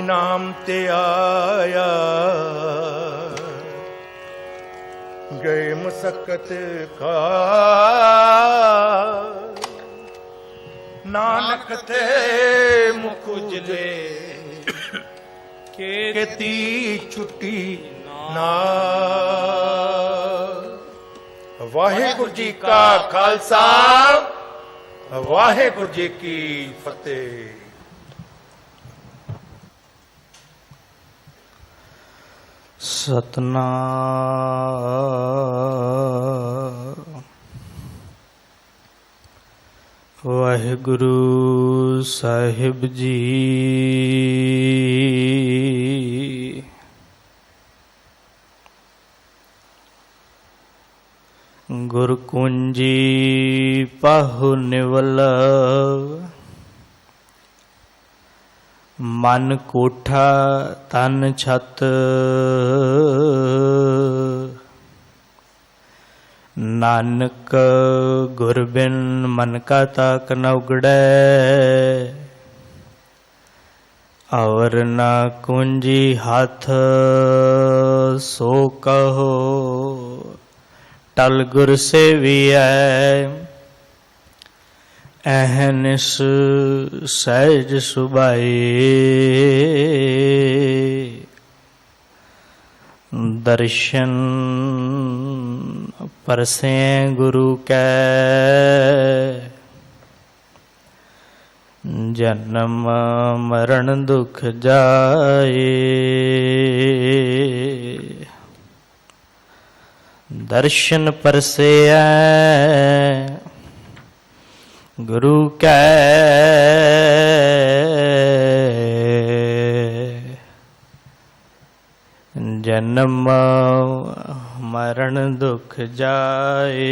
नाम ते आया, गए मुसक्कत का नानक ते मुख उजले, केती छुट्टी ना। वाहेगुरु जी का खालसा, वाहेगुरु जी की फतेह। सतनाम वाहेगुरु साहिब जी। गुर कुंजी पाहु निवल, मन कोठा तन छत। नानक गुर बिन मन का ताक न उगड़े, और न कुंजी हाथ सो कहो। टल गुर सेविया अहनिस सहज सुबाए। दर्शन परसे गुरु कै, जन्म मरण दुख जाए। दर्शन परसे गुरु कै, जन्म मरण दुख जाए।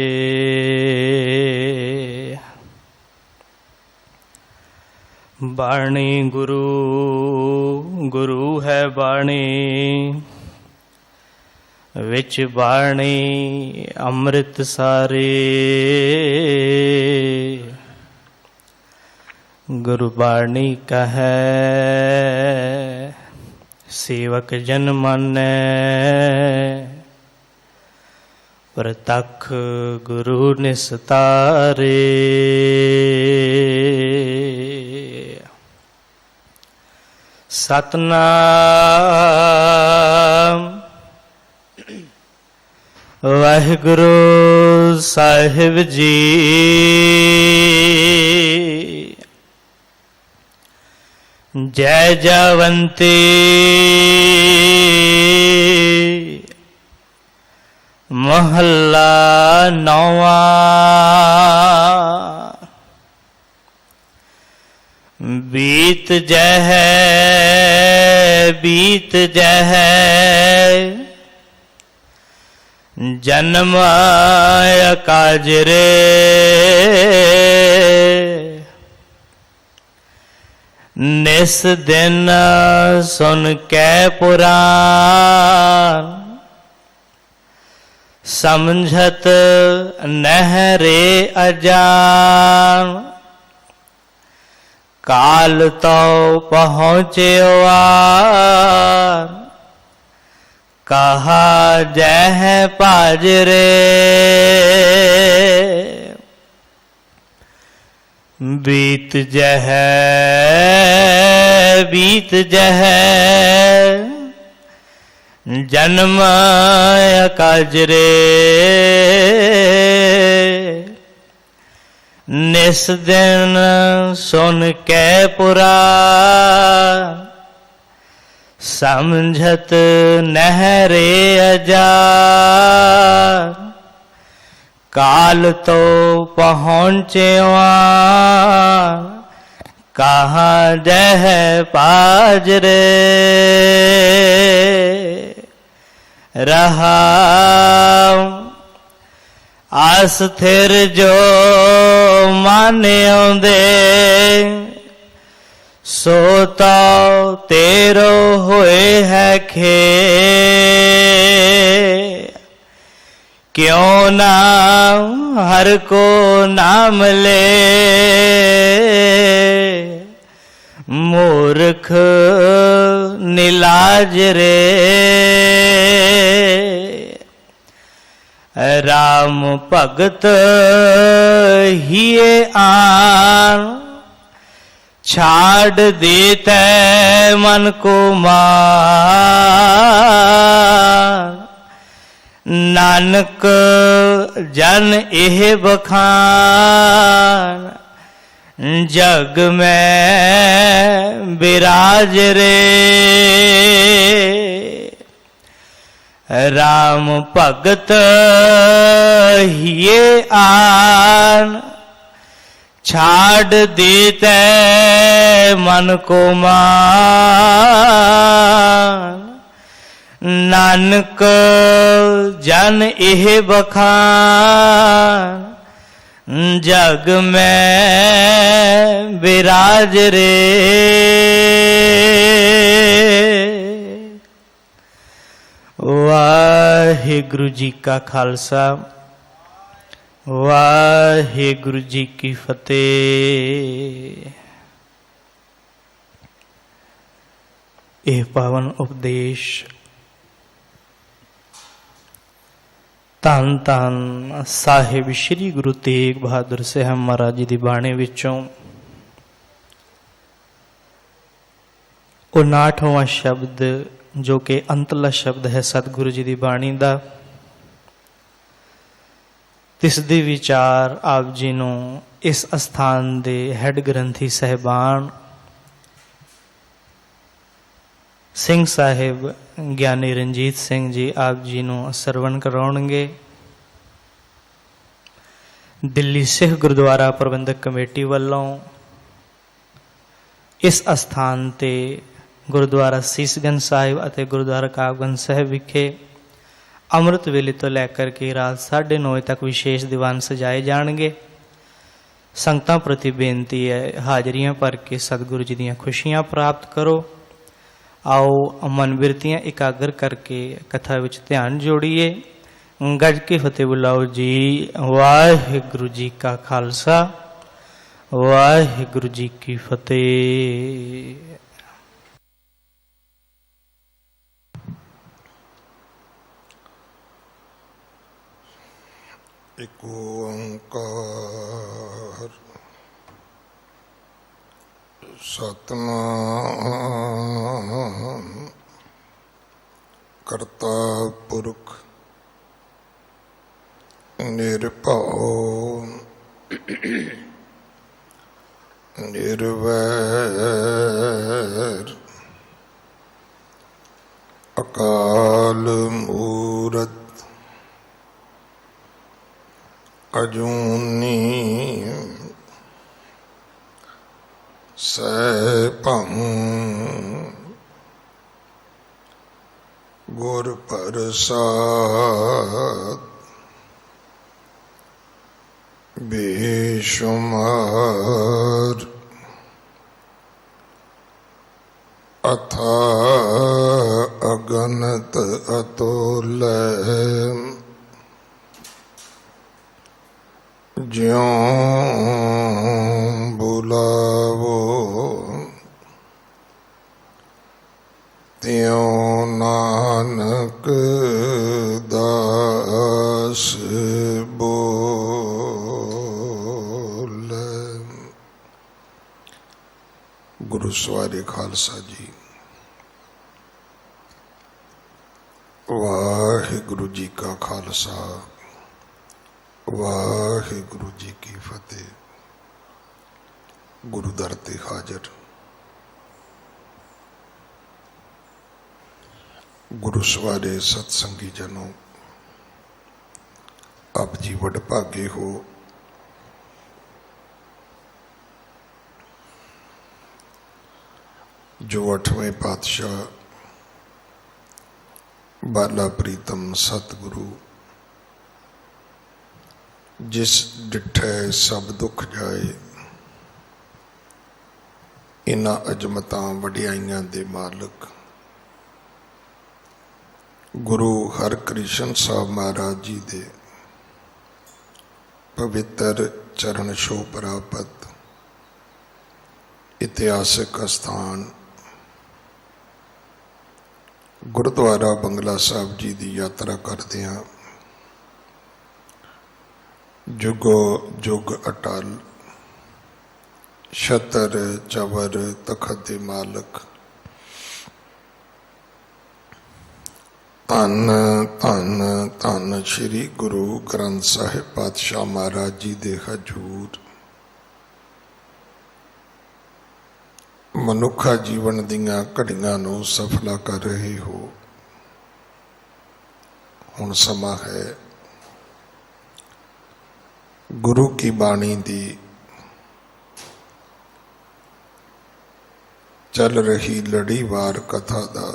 बाणी गुरु गुरु है बाणी, विच बाणी अमृत सारे। गुरबाणी कहे सेवक जन मानै, प्रतख गुरु निस्तारे। सतनाम वाहिगुरु साहिब जी। जय जयवंती महला नौवा। बीत जह बीत जह जन्म काज रे। निस दिन सुन कै पुराण, समझत नहरे अजान। काल तो पहुँच्यो आन, कहा जह पाजरे। बीत जह बीत जह जन्म काज रे। निस दिन सुन कै पुराण, समझत नहरे अजान। काल तो पहुँच्यो आन, कहाँ जह पाजरे। रहा आस थिर जो माने आउंदे, सो तो तेरो होए है खे। क्यों ना हर को नाम ले, मूर्ख नीलाज रे राम भगत हिए आन छाड़ देते मन को मान नानक जन एह बखान जग में विराज रे राम भगत हिए आन छाड़ देते मन को मान नानक जन एह बखान जग में विराज रे वाहिगुरु जी का खालसा वाहिगुरु जी की फतेह। यह पावन उपदेश धन धन साहिब श्री गुरु तेग बहादुर साहब महाराज जी की बाणी विचों 59वां शब्द जो कि अंतला शब्द है सतगुरु जी की बाणी का, तिसदे विचार आप जी नूं इस अस्थान दे हैड ग्रंथी साहिबान सिंह साहिब ज्ञानी रंजीत सिंह जी आप जी नूं सरवण कराउणगे। दिल्ली सिख गुरुद्वारा प्रबंधक कमेटी वालों इस अस्थान ते गुरुद्वारा सीसगंज साहिब और गुरुद्वारा काबगंज साहिब विखे अमृत वेले तो लैकर के रात 9:30 तक विशेष दीवान सजाए जाएंगे। संगतां प्रति बेनती है हाजरियां भर के सतगुरु जी दीयां खुशियां प्राप्त करो। आओ मन बिरतियां एकाग्र करके कथा विच ध्यान जोड़िए। गज के फतेह बुलाओ जी। वाहिगुरु जी का खालसा वाहिगुरु जी की फतेह। एक ओंकार सतनाम करता पुरख निर्भव निर्वैर अकाल मूरत अजूनी सैभं गुर प्रसाद बेशुमार अथा अगणत अतुल्य ज्यों बुलावो त्यों नानक दास बोले। गुरु सवारे खालसा जी। वाहिगुरु जी का खालसा वाहिगुरु जी की फतेह। गुरु दर ते हाजर गुरु सवारे सत्संगी जनों, आप जी वडभागे हो। जो 8वें पातशाह बाला प्रीतम सतगुरु जिस डिठे सब दुख जाए इन्हां अजमतां वडियाइयां दे मालिक गुरु हरकृष्ण साहब महाराज जी दे पवित्र चरण छो प्राप्त इतिहासिक स्थान ਗੁਰਦੁਆਰਾ ਬੰਗਲਾ ਸਾਹਿਬ ਜੀ ਦੀ ਯਾਤਰਾ ਕਰਦੇ ਹਾਂ। ਜੁਗੋ ਜੁਗ ਅਟਲ, ਛਤਰ ਚਵਰ ਤਖਤ ਦੇ ਮਾਲਕ, ਧੰਨ ਧੰਨ ਧੰਨ ਸ੍ਰੀ ਗੁਰੂ ਗ੍ਰੰਥ ਸਾਹਿਬ ਪਾਤਸ਼ਾਹ ਮਹਾਰਾਜ ਜੀ ਦੇ ਹਜ਼ੂਰ ਮਨੁੱਖਾ ਜੀਵਨ ਦੀਆਂ ਘੜੀਆਂ ਨੂੰ ਸਫਲਾ ਕਰ ਰਹੇ ਹੋ। ਹੁਣ ਸਮਾਂ ਹੈ ਗੁਰੂ ਕੀ ਬਾਣੀ ਦੀ ਚੱਲ ਰਹੀ ਲੜੀਵਾਰ ਕਥਾ ਦਾ।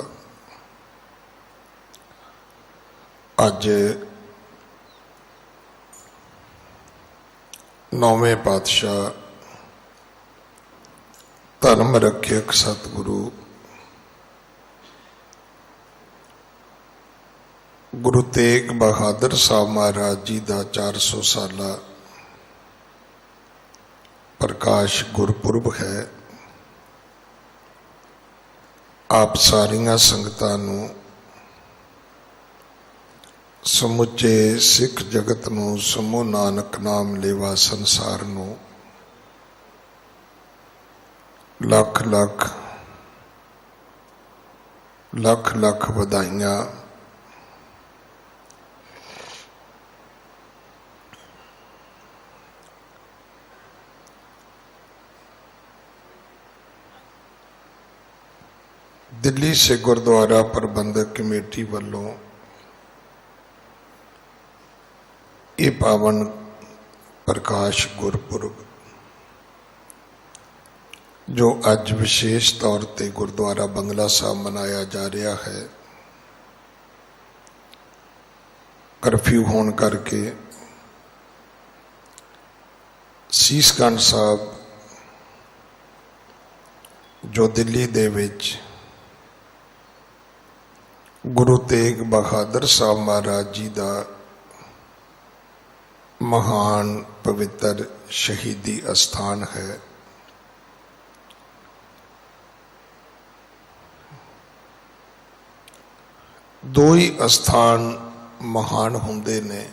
ਅੱਜ ਨੌਵੇਂ ਪਾਤਸ਼ਾਹ ਧਰਮ ਰੱਖਿਅਕ ਸਤਿਗੁਰੂ ਗੁਰੂ ਤੇਗ ਬਹਾਦਰ ਸਾਹਿਬ ਮਹਾਰਾਜ ਜੀ ਦਾ 400 ਸਾਲਾ ਪ੍ਰਕਾਸ਼ ਗੁਰਪੁਰਬ ਹੈ। ਆਪ ਸਾਰੀਆਂ ਸੰਗਤਾਂ ਨੂੰ, ਸਮੁੱਚੇ ਸਿੱਖ ਜਗਤ ਨੂੰ, ਸਮੂਹ ਨਾਨਕ ਨਾਮ ਲੇਵਾ ਸੰਸਾਰ ਨੂੰ ਲੱਖ ਲੱਖ ਲੱਖ ਲੱਖ ਵਧਾਈਆਂ। दिल्ली से गुरुद्वारा प्रबंधक कमेटी वालों ये पावन प्रकाश गुरपुरब जो अज विशेष तौर पर गुरुद्वारा बंगला साहब मनाया जा रहा है, करफ्यू होने करके सीसगंज साहब जो दिल्ली दे विच गुरु तेग बहादुर साहब महाराज जी का महान पवित्र शहीदी अस्थान है। दो ही अस्थान महान होंदे ने,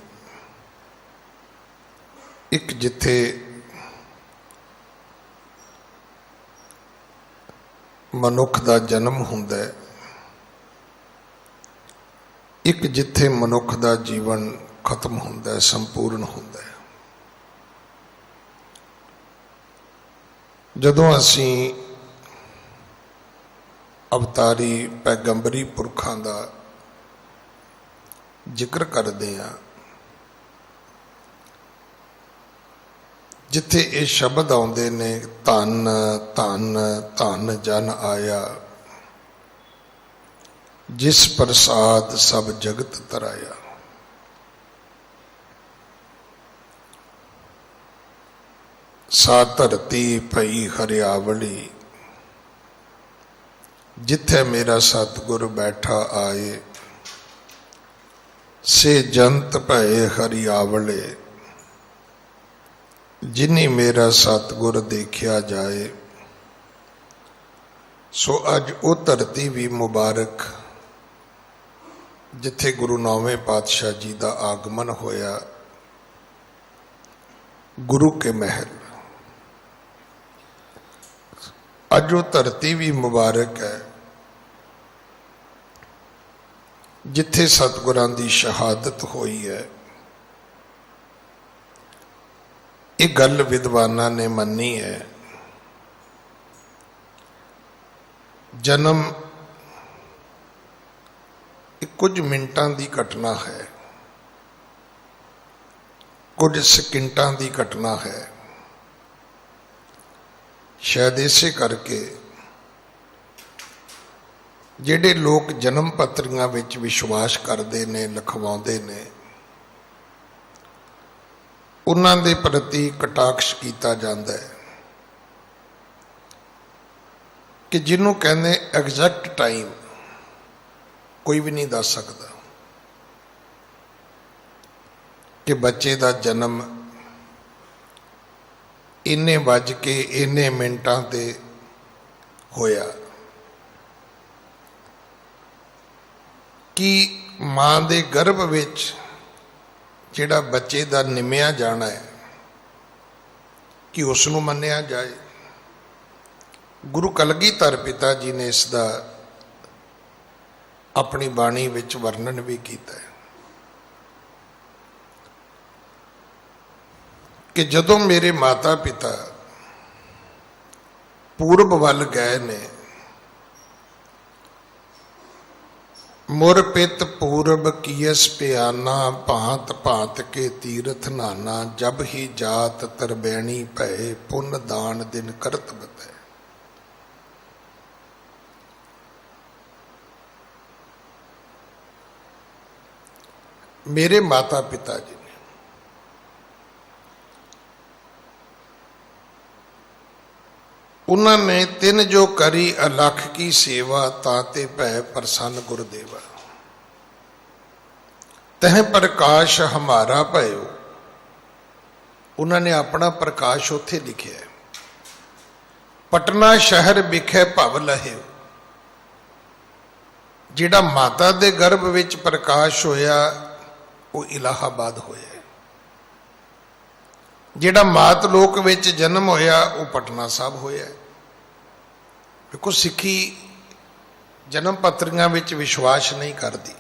एक जिथे मनुख का जन्म हुंदा है, एक जिथे मनुख का जीवन खत्म होंदा है, संपूर्ण होंदा है। जदों असी अवतारी पैगंबरी पुरखां का जिक्र करते हैं, जिथे ये शब्द आउंदे ने, धन धन धन जन आया, जिस प्रसाद सब जगत तराया। सा धरती पई हरियावली, जिथे मेरा सतगुर बैठा आए, से जंत भये हरियावले, जिनी मेरा सतगुर देखिया जाए। सो अज वो धरती भी मुबारक जिथे गुरु नौवें पातशाह जी का आगमन होया, गुरु के महल। अज वो धरती भी मुबारक है जिथे सतगुरां दी शहादत हुई है। ये गल विद्वानां ने मन्नी है। जन्म कुछ मिनटां दी घटना है, कुछ सकिंटां दी घटना है। शायद इसे करके जिहड़े लोग जन्म पत्रियां विच विश्वास करते ने, लिखवाउंदे ने, उन्हां दे प्रति कटाक्ष कीता जांदा है कि जिन्हों कहने एग्जैक्ट टाइम कोई भी नहीं दस सकता कि बच्चे का जन्म इन्ने बज के इन्ने मिनटां ते होया। कि मां दे गर्भ विच जिहड़ा बच्चे दा निमिया जाना है कि उसनूं मन्निया जाए। गुरु कलगीधर पिता जी ने इसका अपनी बाणी विच वर्णन भी किया है कि जदों मेरे माता पिता पूरब वल गए ने, मुर पित पूरब कियस प्याना, भांत भांत के तीरथ नाना, जब ही जात तरबैणी भय, पुन दान दिन करत बतै। मेरे माता पिता जी ने उन्होंने तिन जो करी अलख की सेवा, ताते भय प्रसन्न गुरुदेवा। तह प्रकाश हमारा भयो, उन्होंने अपना प्रकाश उथे लिखिया है। पटना शहर विखे भव लहे, जिहड़ा माता दे गर्भ विच प्रकाश होया वो इलाहाबाद होया। जिहड़ा मात लोक विच जन्म होया वो पटना साहब होया। देखो सिक्खी जन्म पत्रियां विच विश्वास नहीं करती,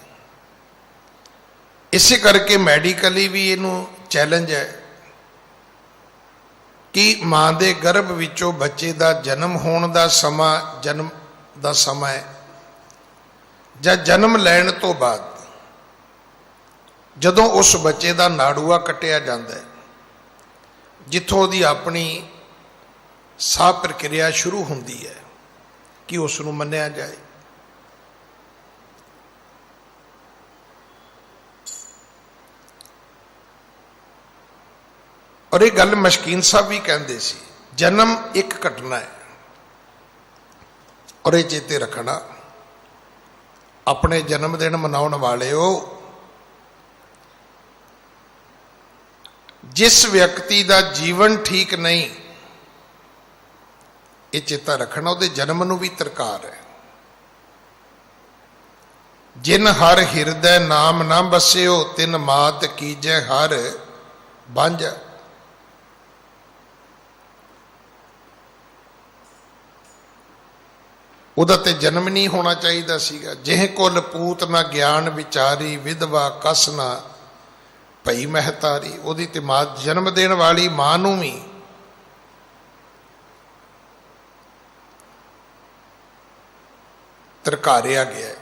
इसे करके मैडिकली भी इनू चैलेंज है कि मां दे गर्भ विचों बच्चे दा जन्म होने दा समा, जन्म दा समय जां जन्म लैण तो बाद जदों उस बच्चे दा नाड़ूआ कटिया जाता है, जिथों दी अपनी साह प्रक्रिया शुरू होंदी है कि उसनूं मन्निया जाए। और ये गल मशकीन साहब भी कहते सी, जन्म एक घटना है और ये चेते रखना। अपने जन्मदिन मनाउण वाले हो, जिस व्यक्ति का जीवन ठीक नहीं, ये चेता रखना, उहदे जन्म नूं भी तरकार है। जिन हर हिरदय नाम ना बसियो, तिन मात कीजै हर बांझ। उहदा ते जन्म नहीं होना चाहिए सीगा। जिह कुल पूत ना ज्ञान विचारी, विधवा कस ना भई महतारी। उहदी ते मां जन्म देण वाली मां नूं भी तरकारिया गया है।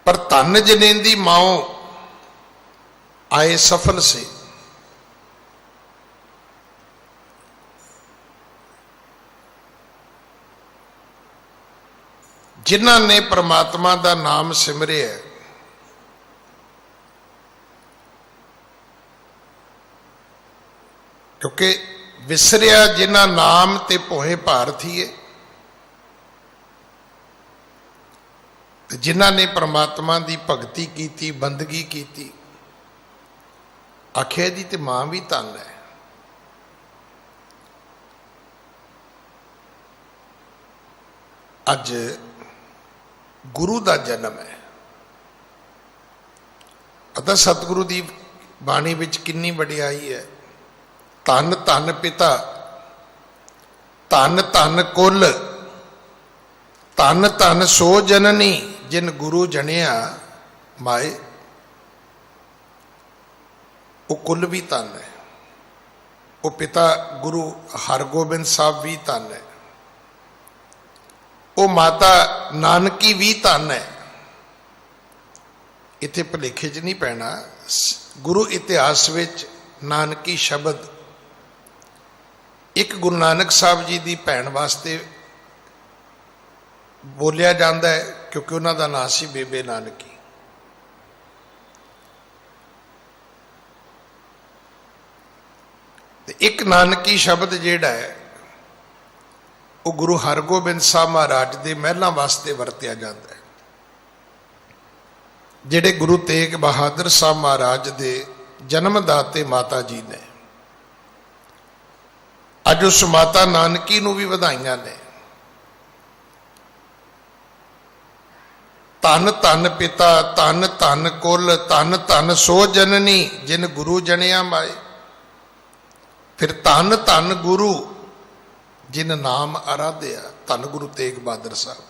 पर धन जनेंदी माओ आए सफल से। जिन्हां ने परमात्मा का नाम सिमरिया, क्योंकि विसरिया जिन्हां नाम ते भोए भारतीए, जिन्हां ने परमात्मा की भगती की, बंदगी की, आखिया जी ते मां भी धन है। अज गुरु का जन्म है। पता सतगुरु की बाणी विच कितनी वडियाई है। धन धन पिता, धन धन कुल, धन धन सो जननी, जिन गुरु जनिया माए। वो कुल भी धन है। वो पिता गुरु हरगोबिंद साहब भी धन है। वो माता नानकी भी धन है। इत्थे भुलेखे च नहीं पैना। गुरु इतिहास विच नानकी शब्द एक गुरु नानक साहब जी की भैन वास्ते बोलिया जाता है, क्योंकि उन्हों का नाम सी बेबे नानकी। एक नानकी शब्द जिहड़ा है वो गुरु हरगोबिंद साहब महाराज के महलों वास्ते वरत्या जाता है। जिहड़े गुरु तेग बहादुर साहब महाराज के जन्मदाते माता जी ने, अज उस माता नानकी नूं भी वधाइयां ने। ਧਨ ਧਨ ਪਿਤਾ ਧਨ ਧਨ ਕੁਲ ਧਨ ਧਨ ਸੋ ਜਨਨੀ ਜਿਨ ਗੁਰੂ ਜਣਿਆ ਮਾਏ। ਫਿਰ ਧਨ ਧਨ ਗੁਰੂ ਜਿਨ ਨਾਮ ਅਰਾਧਿਆ। ਧੰਨ ਗੁਰੂ ਤੇਗ ਬਹਾਦਰ ਸਾਹਿਬ,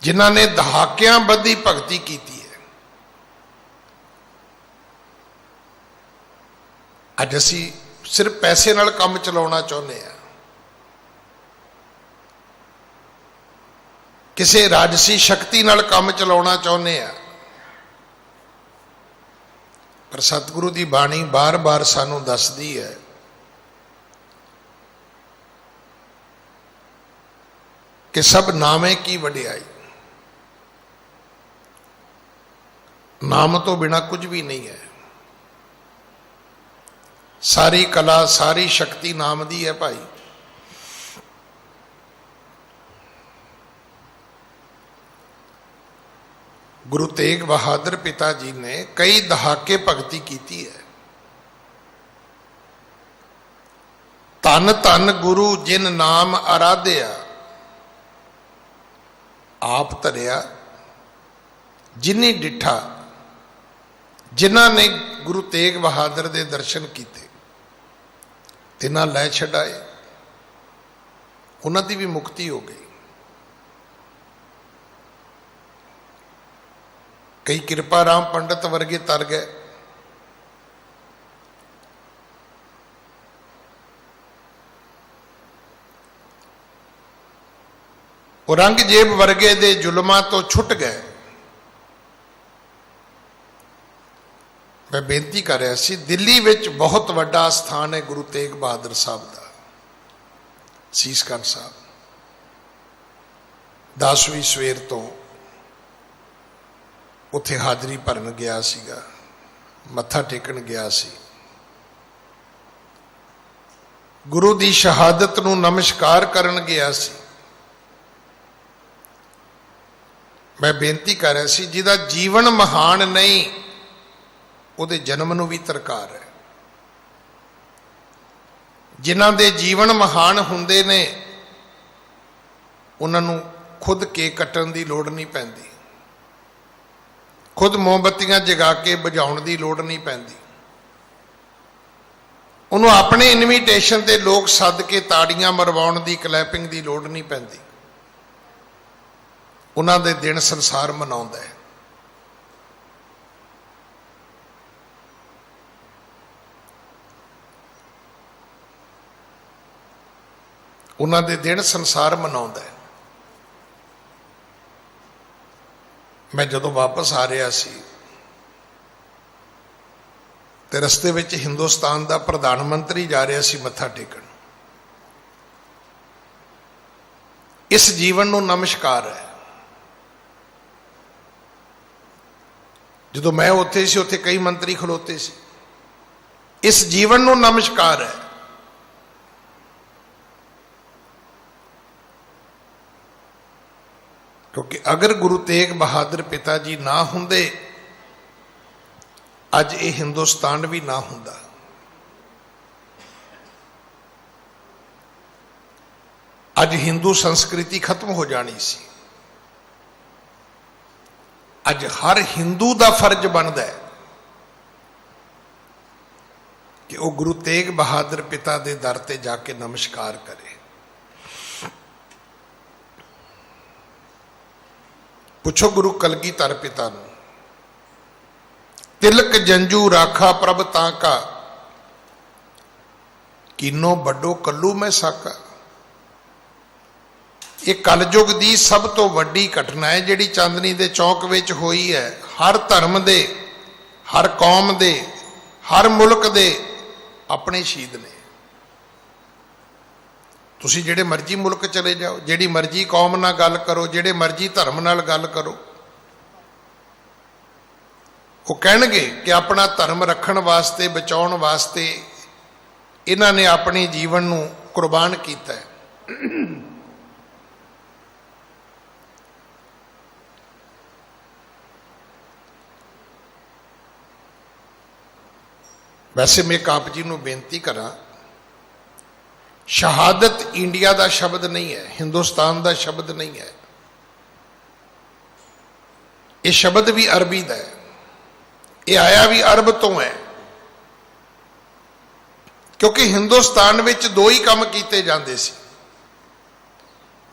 ਜਿਨ੍ਹਾਂ ਨੇ ਦਹਾਕਿਆਂ ਬੱਧੀ ਭਗਤੀ ਕੀਤੀ ਹੈ। ਅੱਜ ਅਸੀਂ ਸਿਰਫ ਪੈਸੇ ਨਾਲ ਕੰਮ ਚਲਾਉਣਾ ਚਾਹੁੰਦੇ ਹਾਂ, ਕਿਸੇ ਰਾਜਸੀ ਸ਼ਕਤੀ ਨਾਲ ਕੰਮ ਚਲਾਉਣਾ ਚਾਹੁੰਦੇ ਹਾਂ। ਪਰ ਸਤਿਗੁਰੂ ਦੀ ਬਾਣੀ ਬਾਰ-ਬਾਰ ਸਾਨੂੰ ਦੱਸਦੀ ਹੈ ਕਿ ਸਭ ਨਾਮੇ ਕੀ ਵਡਿਆਈ। ਨਾਮ ਤੋਂ ਬਿਨਾ ਕੁਝ ਵੀ ਨਹੀਂ ਹੈ। ਸਾਰੀ ਕਲਾ ਸਾਰੀ ਸ਼ਕਤੀ ਨਾਮ ਦੀ ਹੈ ਭਾਈ। ਗੁਰੂ ਤੇਗ ਬਹਾਦਰ ਪਿਤਾ ਜੀ ਨੇ ਕਈ ਦਹਾਕੇ ਭਗਤੀ ਕੀਤੀ ਹੈ। ਧੰਨ ਧੰਨ ਗੁਰੂ ਜਿਨ ਨਾਮ ਅਰਾਧਿਆ। ਆਪ ਧਰਿਆ ਜਿਨੀ ਡਿਠਾ। ਜਿਨ੍ਹਾਂ ਨੇ ਗੁਰੂ ਤੇਗ ਬਹਾਦਰ ਦੇ ਦਰਸ਼ਨ ਕੀਤੇ, ਤਿਨਾਂ ਲੈ ਛਡਾਏ, ਉਹਨਾਂ ਦੀ ਵੀ ਮੁਕਤੀ ਹੋ ਗਈ। ਕਈ ਕਿਰਪਾ ਰਾਮ ਪੰਡਤ ਵਰਗੇ ਤਰ ਗਏ। ਔਰੰਗਜ਼ੇਬ ਵਰਗੇ ਦੇ ਜ਼ੁਲਮਾਂ ਤੋਂ ਛੁੱਟ ਗਏ। ਮੈਂ ਬੇਨਤੀ ਕਰ ਰਿਹਾ ਸੀ, ਦਿੱਲੀ ਵਿੱਚ ਬਹੁਤ ਵੱਡਾ ਸਥਾਨ ਹੈ ਗੁਰੂ ਤੇਗ ਬਹਾਦਰ ਸਾਹਿਬ ਦਾ, ਸੀਸ ਗੰਜ ਸਾਹਿਬ। 10ਵੀਂ ਸਵੇਰ ਤੋਂ ਉੱਥੇ ਹਾਜ਼ਰੀ ਭਰਨ ਗਿਆ ਸੀਗਾ, ਮੱਥਾ ਟੇਕਣ ਗਿਆ ਸੀ। ਗੁਰੂ ਦੀ ਸ਼ਹਾਦਤ ਨੂੰ ਨਮਸਕਾਰ ਕਰਨ ਗਿਆ ਸੀ। ਮੈਂ ਬੇਨਤੀ ਕਰ ਰਿਹਾ ਸੀ, ਜਿਹਦਾ ਜੀਵਨ ਮਹਾਨ ਨਹੀਂ ਉਹਦੇ ਜਨਮ ਨੂੰ ਵੀ ਤਰਕਾਰ ਹੈ। ਜਿਨ੍ਹਾਂ ਦੇ ਜੀਵਨ ਮਹਾਨ ਹੁੰਦੇ ਨੇ ਉਹਨਾਂ ਨੂੰ ਖੁਦ ਕੇਕ ਕੱਟਣ ਦੀ ਲੋੜ ਨਹੀਂ ਪੈਂਦੀ, ਖੁਦ ਮੋਮਬੱਤੀਆਂ ਜਗਾ ਕੇ ਬੁਝਾਉਣ ਦੀ ਲੋੜ ਨਹੀਂ ਪੈਂਦੀ। ਉਹਨੂੰ ਆਪਣੇ ਇਨਵੀਟੇਸ਼ਨ ਤੇ ਲੋਕ ਸੱਦ ਕੇ ਤਾੜੀਆਂ ਮਰਵਾਉਣ ਦੀ, ਕਲੈਪਿੰਗ ਦੀ ਲੋੜ ਨਹੀਂ ਪੈਂਦੀ। ਉਹਨਾਂ ਦੇ ਦਿਨ ਸੰਸਾਰ ਮਨਾਉਂਦਾ ਹੈ। ਉਹਨਾਂ ਦੇ ਦਿਨ ਸੰਸਾਰ ਮਨਾਉਂਦਾ ਹੈ। ਮੈਂ ਜਦੋਂ ਵਾਪਸ ਆ ਰਿਹਾ ਸੀ ਤੇ ਰਸਤੇ ਵਿੱਚ ਹਿੰਦੁਸਤਾਨ ਦਾ ਪ੍ਰਧਾਨ ਮੰਤਰੀ ਜਾ ਰਿਹਾ ਸੀ ਮੱਥਾ ਟੇਕਣ। ਇਸ ਜੀਵਨ ਨੂੰ ਨਮਸਕਾਰ ਹੈ। ਜਦੋਂ ਮੈਂ ਉੱਥੇ ਸੀ ਉੱਥੇ ਕਈ ਮੰਤਰੀ ਖਲੋਤੇ ਸੀ। ਇਸ ਜੀਵਨ ਨੂੰ ਨਮਸਕਾਰ ਹੈ। ਕਿਉਂਕਿ ਅਗਰ ਗੁਰੂ ਤੇਗ ਬਹਾਦਰ ਪਿਤਾ ਜੀ ਨਾ ਹੁੰਦੇ, ਅੱਜ ਇਹ ਹਿੰਦੁਸਤਾਨ ਵੀ ਨਾ ਹੁੰਦਾ। ਅੱਜ ਹਿੰਦੂ ਸੰਸਕ੍ਰਿਤੀ ਖਤਮ ਹੋ ਜਾਣੀ ਸੀ। ਅੱਜ ਹਰ ਹਿੰਦੂ ਦਾ ਫਰਜ਼ ਬਣਦਾ ਹੈ ਕਿ ਉਹ ਗੁਰੂ ਤੇਗ ਬਹਾਦਰ ਪਿਤਾ ਦੇ ਦਰ ਤੇ ਜਾ ਕੇ ਨਮਸਕਾਰ ਕਰੇ। ਪੁੱਛੋ ਗੁਰੂ ਕਲਗੀਧਰ ਪਿਤਾ ਨੂੰ, ਤਿਲਕ ਜੰਜੂ ਰਾਖਾ ਪ੍ਰਭ ਤਾਂ ਕਾ, ਕੀਨੋ ਵੱਡੋ ਕੱਲੂ ਮੈਂ ਸਾਕਾ। ਇਹ ਕਲਯੁਗ ਦੀ ਸਭ ਤੋਂ ਵੱਡੀ ਘਟਨਾ ਹੈ ਜਿਹੜੀ ਚਾਂਦਨੀ ਦੇ ਚੌਕ ਵਿੱਚ ਹੋਈ ਹੈ। ਹਰ ਧਰਮ ਦੇ, ਹਰ ਕੌਮ ਦੇ, ਹਰ ਮੁਲਕ ਦੇ ਆਪਣੇ ਸ਼ਹੀਦ ਨੇ। ਤੁਸੀਂ ਜਿਹੜੇ ਮਰਜ਼ੀ ਮੁਲਕ ਚਲੇ ਜਾਓ, ਜਿਹੜੀ ਮਰਜ਼ੀ ਕੌਮ ਨਾਲ ਗੱਲ ਕਰੋ, ਜਿਹੜੇ ਮਰਜ਼ੀ ਧਰਮ ਨਾਲ ਗੱਲ ਕਰੋ, ਉਹ ਕਹਿਣਗੇ ਕਿ ਆਪਣਾ ਧਰਮ ਰੱਖਣ ਵਾਸਤੇ, ਬਚਾਉਣ ਵਾਸਤੇ ਇਹਨਾਂ ਨੇ ਆਪਣੇ ਜੀਵਨ ਨੂੰ ਕੁਰਬਾਨ ਕੀਤਾ ਹੈ। ਵੈਸੇ ਮੈਂ ਆਪ ਜੀ ਨੂੰ ਬੇਨਤੀ ਕਰਾਂ, शहादत इंडिया का शब्द नहीं है, हिंदुस्तान का शब्द नहीं है। ये शब्द भी अरबी का है, ये आया भी अरब तो है। क्योंकि हिंदुस्तान में दो ही काम किए जाते सी,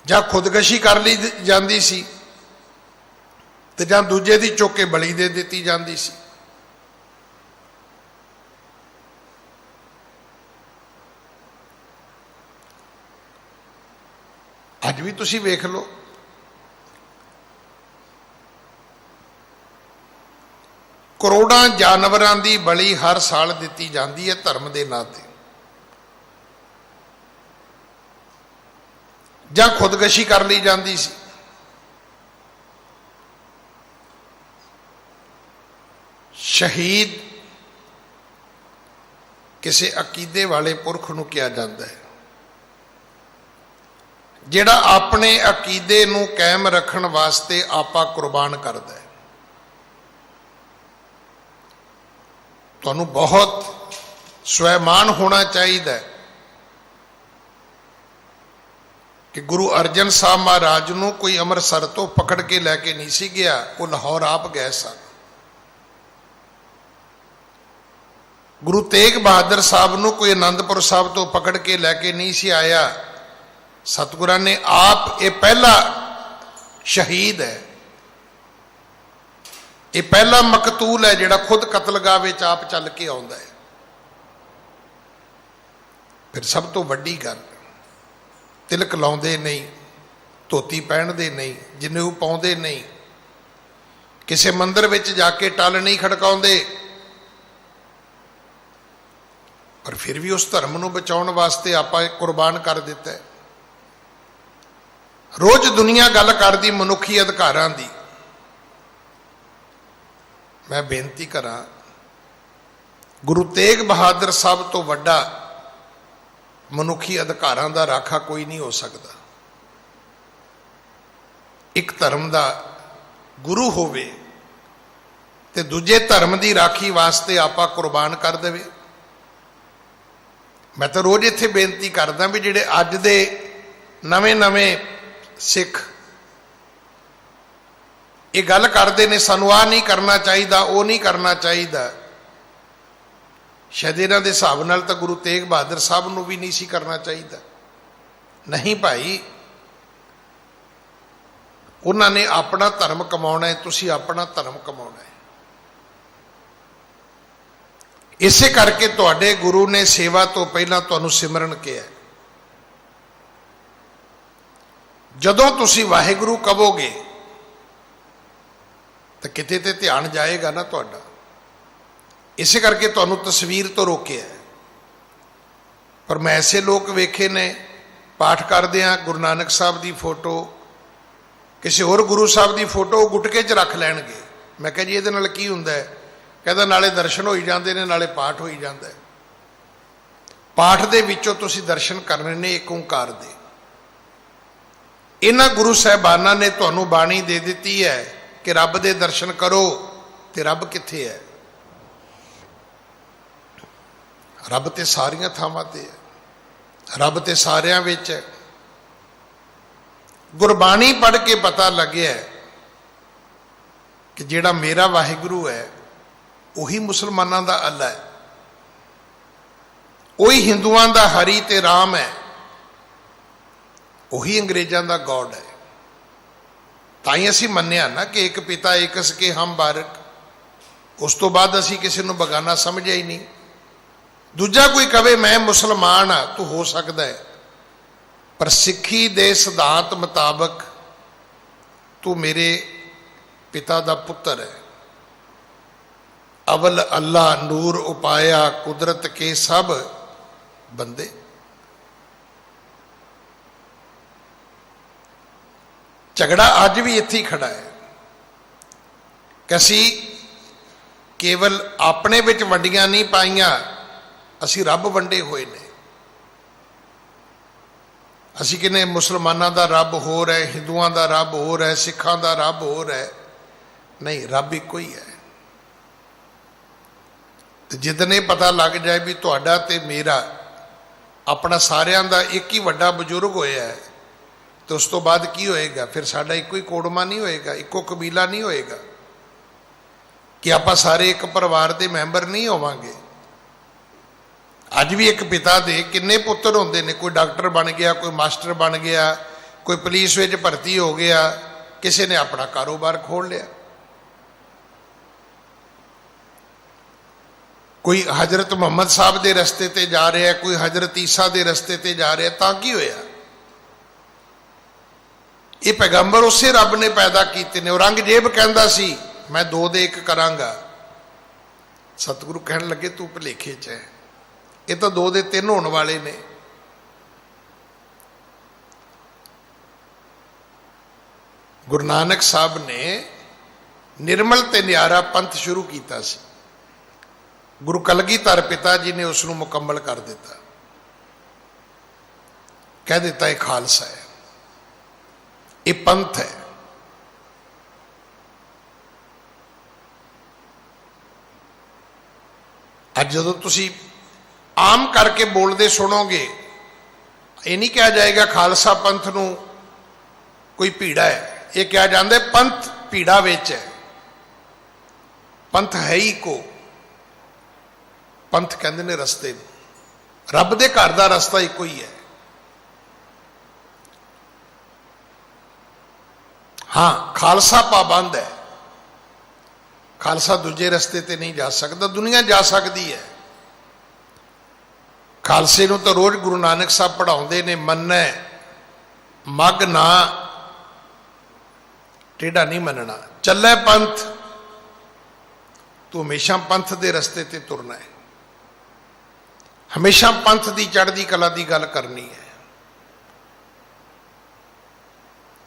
जां खुदकशी कर ली जाती सी ते जां दूजे दी चुक के बली दे दी जाती सी। अज भी तुसी वेख लो, करोड़ां जानवरां दी बली हर साल दी जाती है धर्म के नां ते, जां खुदकशी कर ली जाती सी। शहीद किसी अकीदे वाले पुरख नूं कहा जाता है, जिहड़ा अपने अकीदे नूं कायम रखण वास्ते आपा कुर्बान करदा है। तुहानूं बहुत स्वैमान होना चाहिए कि गुरु अर्जन साहब महाराज नूं कोई अमृतसर तो पकड़ के लैके नहीं सी गया, वो लाहौर आप गए सन। गुरु तेग बहादुर साहब नूं कोई आनंदपुर साहब तो पकड़ के लैके नहीं सी आया। सतगुरां ने आप ये पहला शहीद है, ये पहला मकतूल है जिहड़ा खुद कतलगाह विच आप चल के आउंदा है। फिर सब तो वड्डी गल, तिलक लाउंदे नहीं, धोती पहनदे नहीं, जनेऊ पाउंदे नहीं, किसी मंदिर विच जाके टल नहीं खड़काउंदे, पर फिर भी उस धर्म नूं बचाउण वास्ते आपां कुर्बान कर दिता है। रोज दुनिया गल करदी मनुखी अधिकारां दी, मैं बेनती करा गुरु तेग बहादुर साहब तो वड्डा मनुखी अधिकारां दा राखा कोई नहीं हो सकता। एक धर्म दा गुरु होवे ते दूजे धर्म की राखी वास्ते आपां कुर्बान कर देवे। मैं तो रोज इत्थे बेनती करदा भी जिहड़े अज दे नवें नवें सिख ये गल करते ने सानू आ नहीं करना चाहिए, वो नहीं करना चाहिए, शायद इन्हां दे हिसाब नाल तां गुरु तेग बहादुर साहब नूं भी नहीं सी करना चाहिए। नहीं भाई, उन्होंने अपना धर्म कमाउणा है, तुसीं अपना धर्म कमाउणा है। इसे करके तुहाडे गुरु ने सेवा तो पहला तुहानूं सिमरन किया। जदों तुसीं वाहिगुरू कहोगे तो किते ते ध्यान जाएगा ना तुहाडा। इसे करके तुहानूं तस्वीर तो रोके है। पर मैं ऐसे लोग वेखे ने पाठ करदिआं गुरु नानक साहब की फोटो, किसी होर गुरु साहब की फोटो गुटके च रख लैणगे। मैं कहा जी इहदे नाल की हुंदा है? कहता नाले दर्शन हो जाते हैं, नाले पाठ हो जाता है। पाठ दे विचों तुसीं दर्शन करने ने एक ओंकार दे। इन्हां गुरु साहिबाना ने तुहानूं बाणी दे दी है कि रब दे दर्शन करो, ते रब कित्थे है? रब ते सारियां थावां ते है, रब ते सारियां विच है। गुरबाणी पढ़ के पता लग्या कि जिहड़ा मेरा वाहिगुरू है उही मुसलमानां दा अल्लाह है, उही हिंदुआं दा हरी ते राम है, उही अंग्रेजां दा गॉड है। ताई असीं मन्निया ना कि एक पिता एक सके हम बारक। उस तो बाद असीं किसी नूं बगाना समझिया ही नहीं। दूजा कोई कहे मैं मुसलमान हाँ तो हो सकता है, पर सिक्खी दे सिद्धांत मुताबक तू मेरे पिता दा पुत्र है। अवल अल्लाह नूर उपाया कुदरत के सब बंदे। झगड़ा अज भी इत्थे ही खड़ा है कि असी केवल अपने विच वंडियां नहीं पाईयां, असी रब वंडे हुए ने। असी कहने मुसलमाना दा रब होर है, हिंदुआं दा रब होर है, सिखां दा रब होर है। नहीं, रब इको ही है। तो जितने पता लग जाए भी तुहाडा ते मेरा अपना सारिਆਂ ਦਾ एक ही ਵੱਡਾ ਬਜ਼ੁਰਗ ਹੋਇਆ ਹੈ तो उस तो बाद की होएगा? फिर साडा इको ही कोड़मा नहीं होएगा, इको कबीला नहीं होएगा कि आप सारे एक परिवार के मैंबर नहीं होवांगे। अज भी एक पिता दे किन्ने पुत्र होंदे ने, कोई डॉक्टर बन गया, कोई मास्टर बन गया, कोई पुलिस में भर्ती हो गया, किसी ने अपना कारोबार खोल लिया, कोई हजरत मुहम्मद साहब के रस्ते ते जा रहा है, कोई हजरत ईसा के रस्ते ते जा रहा है। तां की होया? ये पैगंबर उसे रब ने पैदा किए ने। औरंगजेब कहता सी मैं दो दे एक करांगा, सतगुरु कहन लगे तू भुलेखे च है, ये तो दो दे तीन होने वाले ने। गुरु नानक साहब ने निर्मल ते न्यारा पंथ शुरू किया सी, गुरु कलगीधर पिता जी ने उसनूं मुकम्मल कर दिता, कह दिता ये खालसा है, ये पंथ है। अज जो तुसी आम करके बोलते सुनोगे, ये नहीं कहा जाएगा खालसा पंथ नूं कोई पीड़ा है, ये कहा जाता है पंथ पीड़ा विच है। पंथ है ही को, पंथ कहते ने रस्ते, रब दे घर दा रस्ता एक ही है। हाँ, खालसा पाबंद है, खालसा दूजे रस्ते ते नहीं जा सकता, दुनिया जा सकती है। खालसे नूं तो रोज गुरु नानक साहब पढ़ाउंदे ने, मन्ना मग ना टेढ़ा नहीं मनना, चलै पंथ, तू हमेशा पंथ दे रस्ते ते तुरना है, हमेशा पंथ दी चढ़दी कला दी गल करनी है।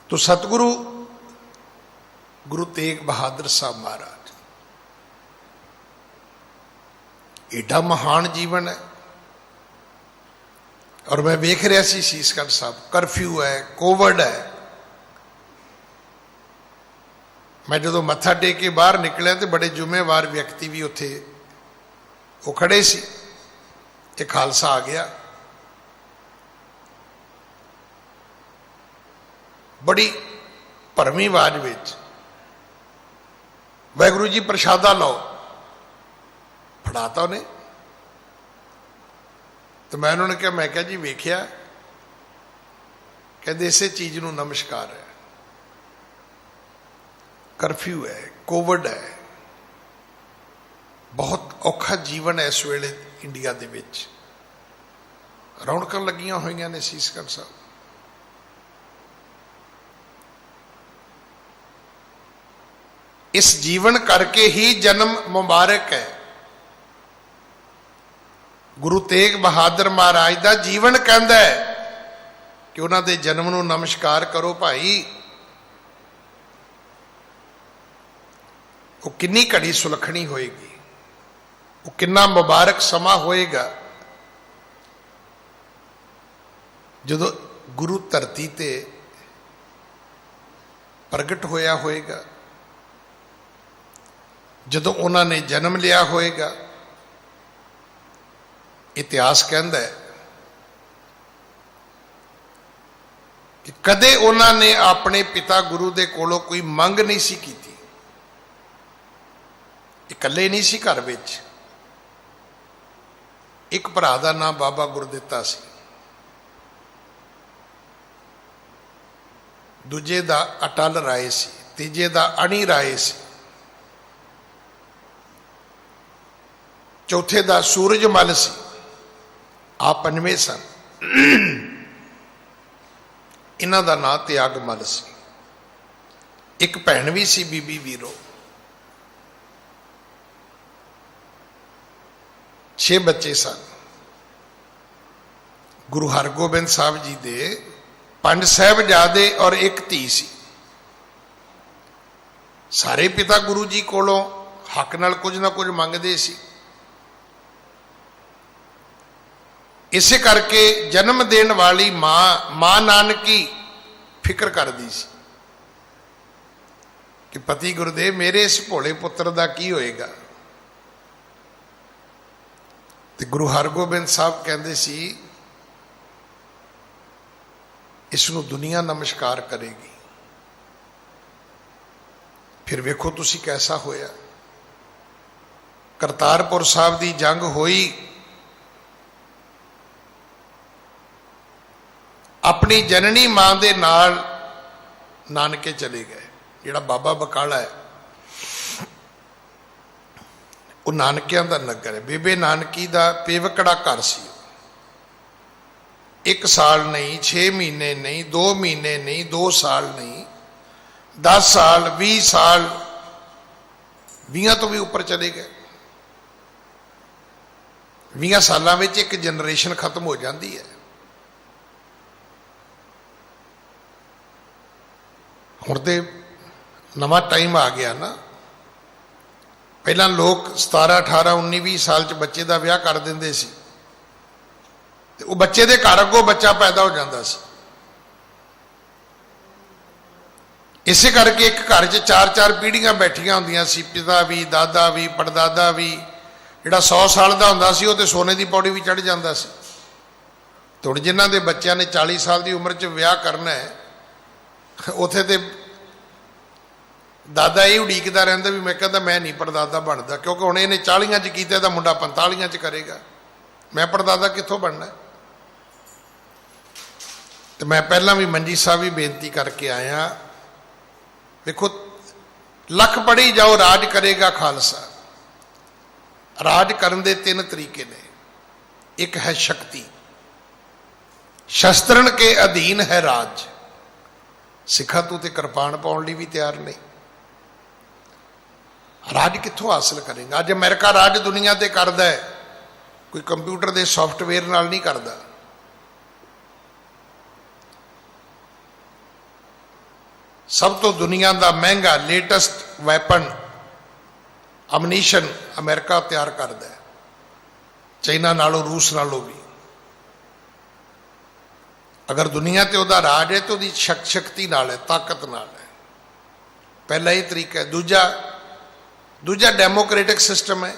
तो सतगुरु गुरु तेग बहादुर साहब महाराज एडा महान जीवन है। और मैं वेख रहा सी शीशगढ़ साहब, करफ्यू है, कोविड है, मैं जो मत्था टेक के बाहर निकलिया तो बड़े जिम्मेवार व्यक्ति भी उत्थे वो खड़े सी, ये खालसा आ गया, बड़ी भरमी आवाज विच वाहिगुरू जी प्रशादा लो, फड़ाता उन्हें। तो मैं उन्होंने कहा, मैं क्या जी वेख्या, कहते इसे चीज नूं नमस्कार है, करफ्यू है, कोविड है, बहुत औखा जीवन है इस वेले इंडिया दे विच। रौनकां लगियां होईयां ने शीशगढ़ साहब। इस जीवन करके ही जन्म मुबारक है। गुरु तेग बहादुर महाराज का जीवन कहता है कि उन्होंने जन्म नूं नमस्कार करो भाई। वो किन्नी घड़ी सुलखनी होएगी, वो किन्ना मुबारक समा होएगा जदों गुरु धरती ते प्रगट होया होएगा, जदों उन्होंने जन्म लिया होएगा। इतिहास कहता है कि कदे उन्होंने अपने पिता गुरु दे कोलों कोई मंग नहीं सी कीती, इकल्ले नहीं सी घर विच, एक भरा दा नाम बाबा गुरदित्ता सी, दूजे दा अटल राय सी, तीजे दा अणी राय सी, चौथे दा सूरजमल सी, आप पंजवें सन। इन्हां दा नाम त्यागमल सी। एक भैन भी सी बीबी वीरो। 6 बच्चे सन। गुरु हरगोबिंद साहब जी दे 5 साहिबजादे और एक धी सी। सारे पिता गुरु जी कोलों हक नाल कुछ ना कुछ मंगते सी। इसे करके जन्म देने वाली मां नानकी फिक्र करती सी कि पति गुरुदेव मेरे इस भोले पुत्र का की होएगा। तो गुरु हरगोबिंद साहब कहते सी इसनूं दुनिया नमस्कार करेगी। फिर वेखो तुसी कैसा होया। करतारपुर साहब की जंग हुई, अपनी जननी मां दे नाल नानके चले गए। जिहड़ा बाबा बकाला है वो नानकियां दा नगर है। बेबे नानकी दा पेवकड़ा घर सी। 1 साल नहीं, 6 महीने नहीं, 2 महीने नहीं, 2 साल नहीं, 10 साल, 20 साल, 20 तो भी ऊपर चले गए। 20 सालों में एक जनरेशन खत्म हो जाती है। हुण ते नवा टाइम आ गया ना। पहला लोग 17, 18, 19, 20 साल च बच्चे का विआह कर देंदे सी ते वो बच्चे दे घर अगों बच्चा पैदा हो जाता सी। इसे करके एक घर च 4-4 पीढ़ियां बैठियां होंदियां सी, पिता भी, दादा भी, पड़दादा भी। जिहड़ा 100 साल का हुंदा सी वो ते सोने की पौड़ी भी चढ़ जाता सी। तो हुण जिन्हां दे बच्चों ने 40 साल की उम्र च विआह करना है, उत्थे ते दादा ये उड़ीकदा रहिंदा भी मैं कहता मैं नहीं पड़दादा बनता, क्योंकि हुण इहने 40 च कीता तां मुंडा 45 च करेगा, मैं पड़दादा कित्थों बनना। तो मैं पहला भी मंजी साहब भी बेनती करके आया, देखो लख पढ़ी जाओ राज करेगा खालसा। राज करन दे 3 तरीके ने। एक है शक्ति, शस्त्रन के अधीन है राज। सिखा तू ते कृपान पाउण लई भी तैयार नहीं। राज कित्थों हासिल करेगा। अज अमेरिका राज दुनिया ते करदा है, कोई कंप्यूटर के सॉफ्टवेयर नाल नहीं करदा। सब तो दुनिया का महंगा लेटेस्ट वैपन अमनीशन अमेरिका तैयार करता है, चाइना नालों, रूस नालों भी। अगर दुनिया ते उहदा राज है तो उहदी शक्ति नाल है, ताकत नाल है। पहला ये तरीका है। दूजा डेमोक्रेटिक सिस्टम है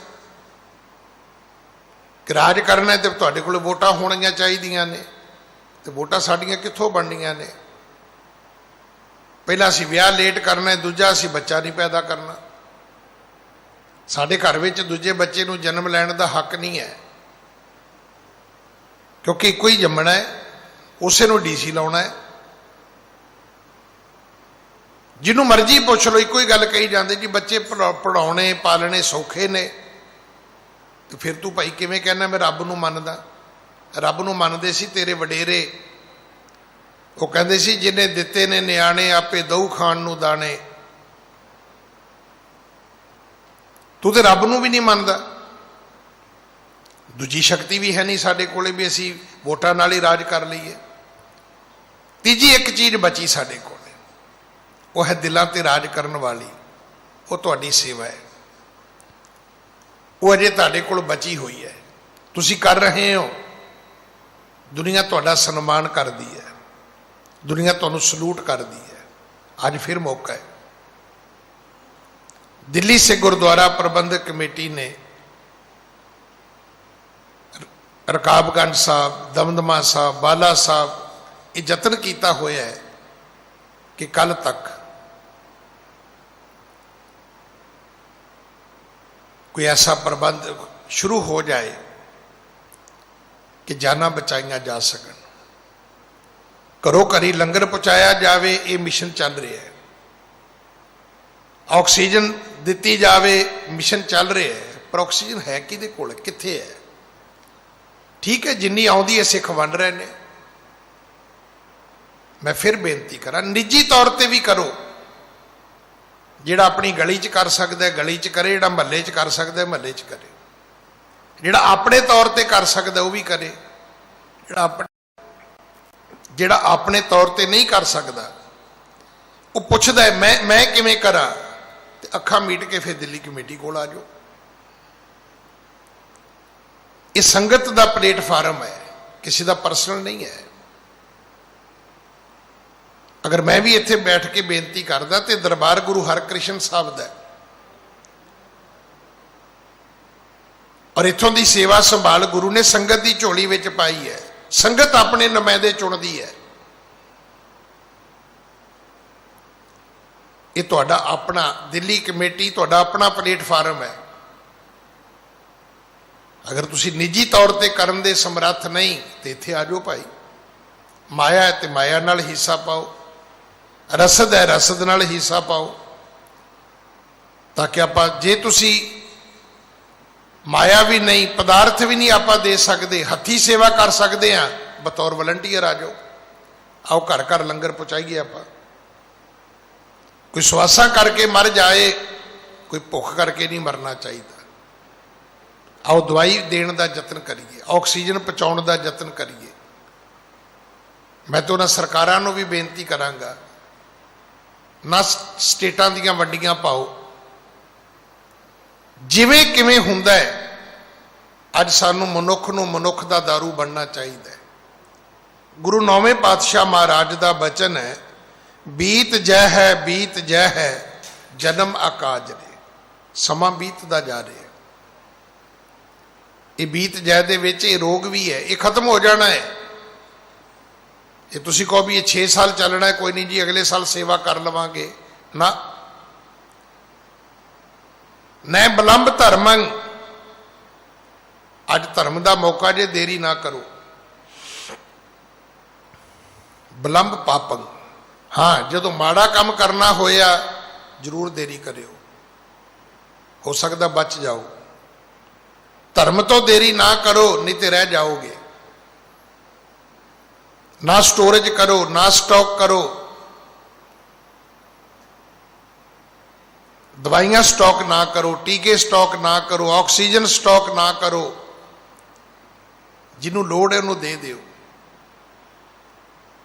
कि राज करना है तो तुहाडे कोल वोटां होणियां चाहीदियां ने, तो वोटां साडीआं कित्थों बननियां ने। पहला असीं विआह लेट करना है, दूजा असीं बच्चा नहीं पैदा करना। साडे घर विच दूजे बच्चे नूं जन्म लैण दा हक नहीं है, क्योंकि इक्को ही जम्मना है, उसे नूं डीसी लाउणा है। जिन्हों मर्जी पुछ लो इको ही गल कही जाते जी बच्चे पढ़ाने पालने सौखे ने। तो फिर तू भाई किवें कहना मैं रब नूं मनदा। रब नूं मनदे सी तेरे वडेरे। वो कहते सी जिन्हें दिते ने न्याणे आपे दऊ खाण नूं दाणे। तू तो रब नूं भी नहीं मनदा। दूजी शक्ति भी है नहीं साडे कोले भी असीं वोटां नाल ही राज कर लईए। तीजी एक चीज़ बची साडे कोल, वो है दिलों ते राज करन वाली, वो तुहाडी सेवा है। वो अजे तुहाडे कोल बची हुई है, तुसी कर रहे हो। दुनिया तुहाडा सन्मान करदी है, दुनिया तुहानूं सलूट करदी है। आज फिर मौका है। दिल्ली से गुरुद्वारा प्रबंधक कमेटी ने रकाबगंज साहब, दमदमा साहब, बाला साहब ये यतन किया होया है कि कल तक कोई ऐसा प्रबंध शुरू हो जाए कि जाना बचाइया जा सकन। घरों घरी लंगर पहुँचाया जाए, ये मिशन चल रहा है। ऑक्सीजन दिती जाए, मिशन चल रहा है। पर ऑक्सीजन है किहदे कोल, कित्थे है? ठीक है जिन्नी आउंदी है सिख वंड रहे ने। मैं फिर बेनती करा निजी तौर पर भी करो। जिहड़ा अपनी गली च कर सकता है गली च करे, जिहड़ा महल्ले च कर सकता है महल्ले च करे, जिहड़ा अपने तौर पर कर सकता वह भी करे, जिहड़ा अपने तौर पर नहीं कर सकता वो पुछदा है मैं किवें करा। ते अखां मीट के फिर दिल्ली कमेटी कोल आ जाओ। ये संगत का प्लेटफार्म है, किसी का परसनल नहीं है। अगर मैं भी इत्थे बैठ के बेनती करदा तो दरबार गुरु हरकृष्ण साहब दा और इत्थों की सेवा संभाल गुरु ने संगत की झोली विच पाई है। संगत अपने नुमाइंदे चुनती है। ਇਹ ਤੁਹਾਡਾ ਆਪਣਾ ਦਿੱਲੀ ਕਮੇਟੀ ਤੁਹਾਡਾ ਆਪਣਾ ਪਲੇਟਫਾਰਮ ਹੈ। ਅਗਰ ਤੁਸੀਂ ਨਿੱਜੀ ਤੌਰ ਤੇ ਕਰਨ ਦੇ ਸਮਰੱਥ ਨਹੀਂ ਤੇ ਇੱਥੇ ਆ ਜਾਓ ਭਾਈ। ਮਾਇਆ ਹੈ ਤੇ ਮਾਇਆ ਨਾਲ ਹਿੱਸਾ ਪਾਓ, ਰਸਦ ਹੈ ਰਸਦ ਨਾਲ ਹਿੱਸਾ ਪਾਓ, ਤਾਂ ਕਿ ਆਪਾਂ ਜੇ ਤੁਸੀਂ ਮਾਇਆ ਵੀ ਨਹੀਂ ਪਦਾਰਥ ਵੀ ਨਹੀਂ ਆਪਾਂ ਦੇ ਸਕਦੇ, ਹੱਥੀ ਸੇਵਾ ਕਰ ਸਕਦੇ ਹਾਂ, ਬਤੌਰ ਵਲੰਟੀਅਰ ਆ ਜਾਓ। ਆਓ ਘਰ ਘਰ ਲੰਗਰ ਪਹੁੰਚਾਈਏ ਆਪਾਂ। ਕੋਈ ਸਵਾਸਾਂ ਕਰਕੇ ਮਰ ਜਾਏ, ਕੋਈ ਭੁੱਖ ਕਰਕੇ ਨਹੀਂ ਮਰਨਾ ਚਾਹੀਦਾ। ਆਓ ਦਵਾਈ ਦੇਣ ਦਾ ਯਤਨ ਕਰੀਏ, ਆਕਸੀਜਨ ਪਹੁੰਚਾਉਣ ਦਾ ਯਤਨ ਕਰੀਏ। ਮੈਂ ਤਾਂ ਉਹਨਾਂ ਸਰਕਾਰਾਂ ਨੂੰ ਵੀ ਬੇਨਤੀ ਕਰਾਂਗਾ, ਨਾ ਸਟੇਟਾਂ ਦੀਆਂ ਵੰਡੀਆਂ ਪਾਓ, ਜਿਵੇਂ ਕਿਵੇਂ ਹੁੰਦਾ ਹੈ। ਅੱਜ ਸਾਨੂੰ ਮਨੁੱਖ ਨੂੰ ਮਨੁੱਖ ਦਾ ਦਾਰੂ ਬਣਨਾ ਚਾਹੀਦਾ ਹੈ। ਗੁਰੂ ਨੌਵੇਂ ਪਾਤਸ਼ਾਹ ਮਹਾਰਾਜ ਦਾ ਬਚਨ ਹੈ, ਬੀਤ ਜੈ ਹੈ ਬੀਤ ਜੈ ਹੈ ਜਨਮ ਆਕਾਜ ਰੇ। ਸਮਾਂ ਬੀਤਦਾ ਜਾ ਰਿਹਾ। ਇਹ ਬੀਤ ਜੈ ਦੇ ਵਿੱਚ ਇਹ ਰੋਗ ਵੀ ਹੈ, ਇਹ ਖਤਮ ਹੋ ਜਾਣਾ ਹੈ। ਇਹ ਤੁਸੀਂ ਕਹੋ ਵੀ ਇਹ 6 ਸਾਲ ਚੱਲਣਾ ਹੈ, ਕੋਈ ਨਹੀਂ ਜੀ ਅਗਲੇ ਸਾਲ ਸੇਵਾ ਕਰ ਲਵਾਂਗੇ, ਨਾ। ਨੈ ਬਲੰਬ ਧਰਮੰ, ਅੱਜ ਧਰਮ ਦਾ ਮੌਕਾ ਜੇ, ਦੇਰੀ ਨਾ ਕਰੋ। ਬਲੰਬ ਪਾਪੰ, ਹਾਂ ਜਦੋਂ ਮਾੜਾ ਕੰਮ ਕਰਨਾ ਹੋਇਆ ਜ਼ਰੂਰ ਦੇਰੀ ਕਰਿਓ, ਹੋ ਸਕਦਾ ਬਚ ਜਾਓ। ਧਰਮ ਤੋਂ ਦੇਰੀ ਨਾ ਕਰੋ, ਨਹੀਂ ਤੇ ਰਹਿ ਜਾਓਗੇ। ਨਾ ਸਟੋਰੇਜ ਕਰੋ, ਨਾ ਸਟਾਕ ਕਰੋ। ਦਵਾਈਆਂ ਸਟਾਕ ਨਾ ਕਰੋ, ਟੀਕੇ ਸਟਾਕ ਨਾ ਕਰੋ, ਆਕਸੀਜਨ ਸਟਾਕ ਨਾ ਕਰੋ। ਜਿਹਨੂੰ ਲੋੜ ਹੈ ਉਹਨੂੰ ਦੇ ਦਿਓ।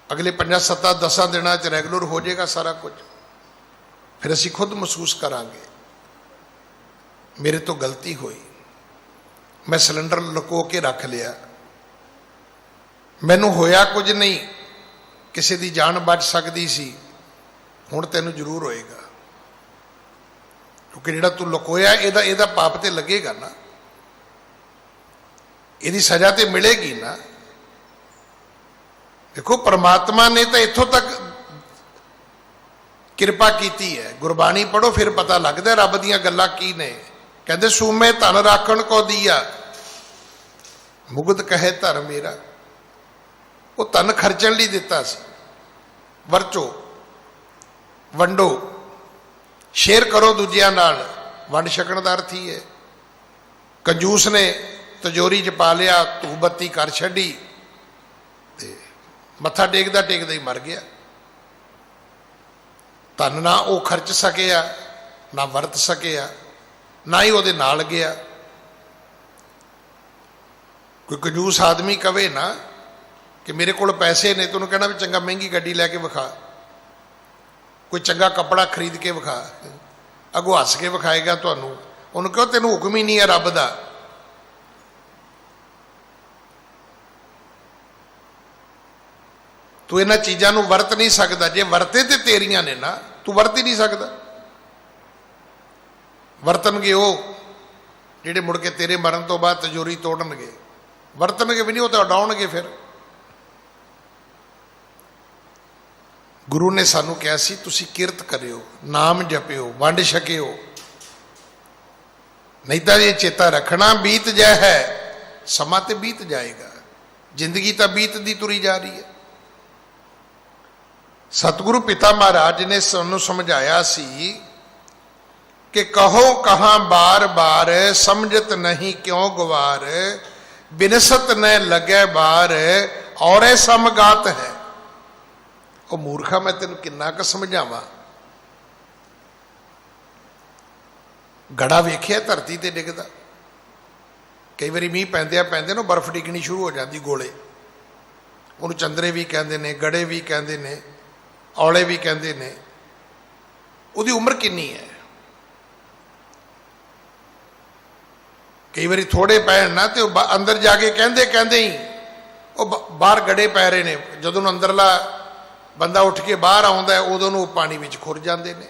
ਅਗਲੇ 5-7-10 ਦਿਨਾਂ 'ਚ ਰੈਗੂਲਰ ਹੋ ਜਾਏਗਾ ਸਾਰਾ ਕੁਝ। ਫਿਰ ਅਸੀਂ ਖੁਦ ਮਹਿਸੂਸ ਕਰਾਂਗੇ ਮੇਰੇ ਤੋਂ ਗਲਤੀ ਹੋਈ, ਮੈਂ ਸਿਲੰਡਰ ਲੁਕੋ ਕੇ ਰੱਖ ਲਿਆ, ਮੈਨੂੰ ਹੋਇਆ ਕੁਝ ਨਹੀਂ, ਕਿਸੇ ਦੀ ਜਾਨ ਬਚ ਸਕਦੀ ਸੀ, ਹੁਣ ਤੈਨੂੰ ਜ਼ਰੂਰ ਹੋਏਗਾ। ਕਿਉਂਕਿ ਜਿਹੜਾ ਤੂੰ ਲੁਕੋਇਆ ਇਹਦਾ ਪਾਪ ਤੇ ਲੱਗੇਗਾ ਨਾ, ਇਹਦੀ ਸਜ਼ਾ ਤੇ ਮਿਲੇਗੀ ਨਾ। ਦੇਖੋ ਪਰਮਾਤਮਾ ਨੇ ਤਾਂ ਇੱਥੋਂ ਤੱਕ ਕਿਰਪਾ ਕੀਤੀ ਹੈ। ਗੁਰਬਾਣੀ ਪੜ੍ਹੋ ਫਿਰ ਪਤਾ ਲੱਗਦਾ ਰੱਬ ਦੀਆਂ ਗੱਲਾਂ ਕੀ ਨੇ। ਕਹਿੰਦੇ ਸੂਮੇ ਧਨ ਰਾਖਣ ਕੋ ਦੀਆ, ਮੁਗਧ ਕਹੇ ਧਰ ਮੇਰਾ। ਉਹ ਧਨ ਖਰਚਣ ਲਈ ਦਿੱਤਾ ਸੀ। ਵਰਚੋ, ਵੰਡੋ, ਸ਼ੇਅਰ ਕਰੋ ਦੂਜਿਆਂ ਨਾਲ। ਵੰਡ ਛਕਣ ਦਾ ਅਰਥ ਹੀ ਹੈ। ਕੰਜੂਸ ਨੇ ਤਿਜੋਰੀ 'ਚ ਪਾ ਲਿਆ, ਧੂਪ ਬੱਤੀ ਕਰ ਛੱਡੀ ਤੇ ਮੱਥਾ ਟੇਕਦਾ ਟੇਕਦਾ ਹੀ ਮਰ ਗਿਆ। ਧਨ ਨਾ ਉਹ ਖਰਚ ਸਕਿਆ, ਨਾ ਵਰਤ ਸਕਿਆ, ਨਾ ਹੀ ਉਹਦੇ ਨਾਲ ਗਿਆ। ਕੋਈ ਕੰਜੂਸ ਆਦਮੀ ਕਵੇ ਨਾ ਕਿ ਮੇਰੇ ਕੋਲ ਪੈਸੇ ਨੇ, ਤੈਨੂੰ ਕਹਿਣਾ ਵੀ ਚੰਗਾ ਮਹਿੰਗੀ ਗੱਡੀ ਲੈ ਕੇ ਵਿਖਾ, ਕੋਈ ਚੰਗਾ ਕੱਪੜਾ ਖਰੀਦ ਕੇ ਵਿਖਾ, ਅੱਗੋਂ ਹੱਸ ਕੇ ਵਿਖਾਏਗਾ ਤੁਹਾਨੂੰ। ਉਹਨੂੰ ਕਹੋ ਤੈਨੂੰ ਹੁਕਮ ਹੀ ਨਹੀਂ ਹੈ ਰੱਬ ਦਾ। ਤੂੰ ਇਹਨਾਂ ਚੀਜ਼ਾਂ ਨੂੰ ਵਰਤ ਨਹੀਂ ਸਕਦਾ। ਜੇ ਵਰਤੇ ਤੇ ਤੇਰੀਆਂ ਨੇ ਨਾ, ਤੂੰ ਵਰਤ ਹੀ ਨਹੀਂ ਸਕਦਾ। ਵਰਤਣਗੇ ਉਹ ਜਿਹੜੇ ਮੁੜ ਕੇ ਤੇਰੇ ਮਰਨ ਤੋਂ ਬਾਅਦ ਤਿਜੋਰੀ ਤੋੜਨਗੇ। ਵਰਤਣਗੇ ਵੀ ਨਹੀਂ, ਉਹ ਤਾਂ ਉਡਾਉਣਗੇ ਫਿਰ। ਗੁਰੂ ਨੇ ਸਾਨੂੰ ਕਿਹਾ ਸੀ ਤੁਸੀਂ ਕਿਰਤ ਕਰਿਓ, ਨਾਮ ਜਪਿਓ, ਵੰਡ ਛਕਿਓ, ਨਹੀਂ ਤਾਂ ਇਹ ਚੇਤਾ ਰੱਖਣਾ ਬੀਤ ਜਾ ਹੈ, ਸਮਾਂ ਤੇ ਬੀਤ ਜਾਏਗਾ। ਜ਼ਿੰਦਗੀ ਤਾਂ ਬੀਤਦੀ ਤੁਰੀ ਜਾ ਰਹੀ ਹੈ। ਸਤਿਗੁਰੂ ਪਿਤਾ ਮਹਾਰਾਜ ਨੇ ਸਾਨੂੰ ਸਮਝਾਇਆ ਸੀ ਕਿ ਕਹੋ ਕਹਾਂ ਬਾਰ ਬਾਰ, ਸਮਝਤ ਨਹੀਂ ਕਿਉਂ ਗਵਾਰ, ਬਿਨਸਤ ਨ ਲੱਗੇ ਬਾਰ, ਔਰੇ ਸਮਗਾਤ ਹੈ। ਉਹ ਮੂਰਖਾ, ਮੈਂ ਤੈਨੂੰ ਕਿੰਨਾ ਕੁ ਸਮਝਾਵਾਂ। ਗੜਾ ਵੇਖਿਆ ਧਰਤੀ ਤੇ ਡਿੱਗਦਾ, ਕਈ ਵਾਰੀ ਮੀਂਹ ਪੈਂਦੇ ਨੂੰ ਬਰਫ਼ ਡਿੱਗਣੀ ਸ਼ੁਰੂ ਹੋ ਜਾਂਦੀ ਗੋਲੇ। ਉਹਨੂੰ ਚੰਦਰੇ ਵੀ ਕਹਿੰਦੇ ਨੇ, ਗੜੇ ਵੀ ਕਹਿੰਦੇ ਨੇ, ਔਲੇ ਵੀ ਕਹਿੰਦੇ ਨੇ। ਉਹਦੀ ਉਮਰ ਕਿੰਨੀ ਹੈ? ਕਈ ਵਾਰੀ ਥੋੜੇ ਪੈਣ ਨਾ ਤੇ ਉਹ ਅੰਦਰ ਜਾ ਕੇ ਕਹਿੰਦੇ ਹੀ ਉਹ ਬਾਹਰ ਗੜੇ ਪੈ ਰਹੇ ਨੇ। ਜਦੋਂ ਨੂੰ ਅੰਦਰਲਾ ਬੰਦਾ ਉੱਠ ਕੇ ਬਾਹਰ ਆਉਂਦਾ ਉਦੋਂ ਨੂੰ ਪਾਣੀ ਵਿੱਚ ਖੁਰ ਜਾਂਦੇ ਨੇ।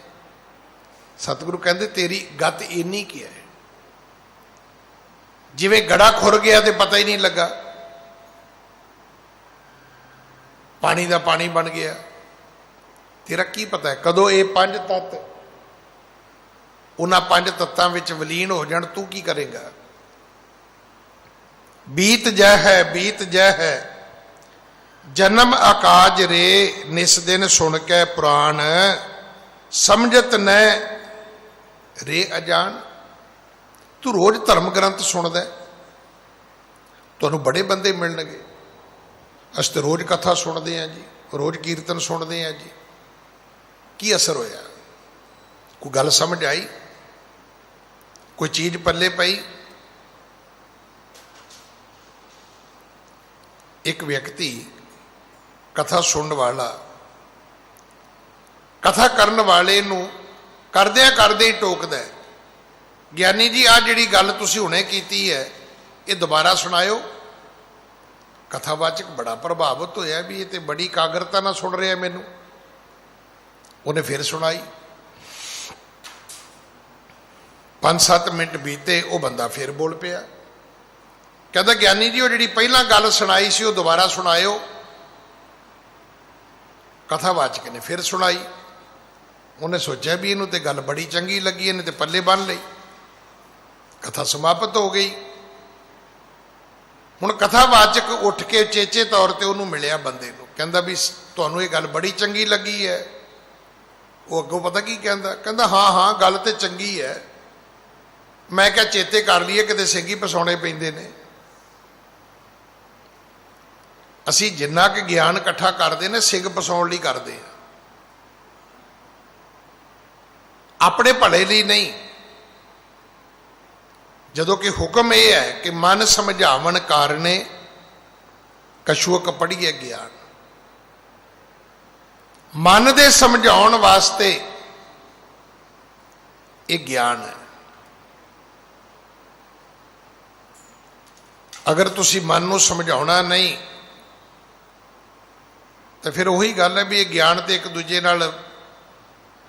ਸਤਿਗੁਰੂ ਕਹਿੰਦੇ ਤੇਰੀ ਗੱਤ ਇੰਨੀ ਕੀ ਹੈ, ਜਿਵੇਂ ਗੜਾ ਖੁਰ ਗਿਆ ਤੇ ਪਤਾ ਹੀ ਨਹੀਂ ਲੱਗਾ, ਪਾਣੀ ਦਾ ਪਾਣੀ ਬਣ ਗਿਆ। तेरा की पता है कदों ये 5 तत्त उन्हां 5 तत्तां विच विलीन हो जाण, तू की करेगा। बीत जय है बीत जय है जन्म आकाज रे, निस दिन सुन के पुराण, समझत न रे अजान। तू रोज धर्म ग्रंथ सुनदा, तुहानूं बड़े बंदे मिलणगे। असीं तो रोज कथा सुनते हैं जी, रोज कीर्तन सुनते हैं जी, की असर होया? कोई गल समझ आई? कोई चीज पल्ले पई? एक व्यक्ति कथा सुनने वाला कथा करने वाले नूं करदे करदे ही टोकदा है, ज्ञानी जी आ जिहड़ी गल तुसीं हुणे कीती है ये दोबारा सुनाओ। कथावाचक बड़ा प्रभावित होया भी ये तो बड़ी एकाग्रता नाल सुन रहा मैनू। उन्हें फिर सुनाई, 5-7 मिनट बीते, वो बंदा फिर बोल पिया, कहता ज्ञानी जी वो जी पहला गल सुनाई सी वो दोबारा सुनाओ। कथावाचक ने फिर सुनाई। उन्हें सोचा भी इनू तो गल बड़ी चंगी लगी, इन्हें तो पल्ले बन लई। कथा समाप्त हो गई। हुण कथावाचक उठ के चेचे तौर पर उन्होंने मिलिया बंदे नूं, कहंदा भी तुहानूं ये गल बड़ी चंगी लगी है। वो अगों पता की कहंदा, कहंदा हाँ हाँ गल तो चंगी है, मैं क्या चेते कर लीए किते सिंगी फसाउणे पैंदे ने। असी जिन्ना कि ज्ञान इकट्ठा करते हैं सिंह फसाउण लई करते हैं, अपने भले लिए नहीं। जदों कि हुक्म यह है कि मन समझावन कारणे कछुअक पढ़िए ज्ञान। मन दे समझाउण वास्ते ये ज्ञान है। अगर तुसी मन नूं समझाउणा नहीं तो फिर वही गल है भी ये ज्ञान तो एक दूजे नाल,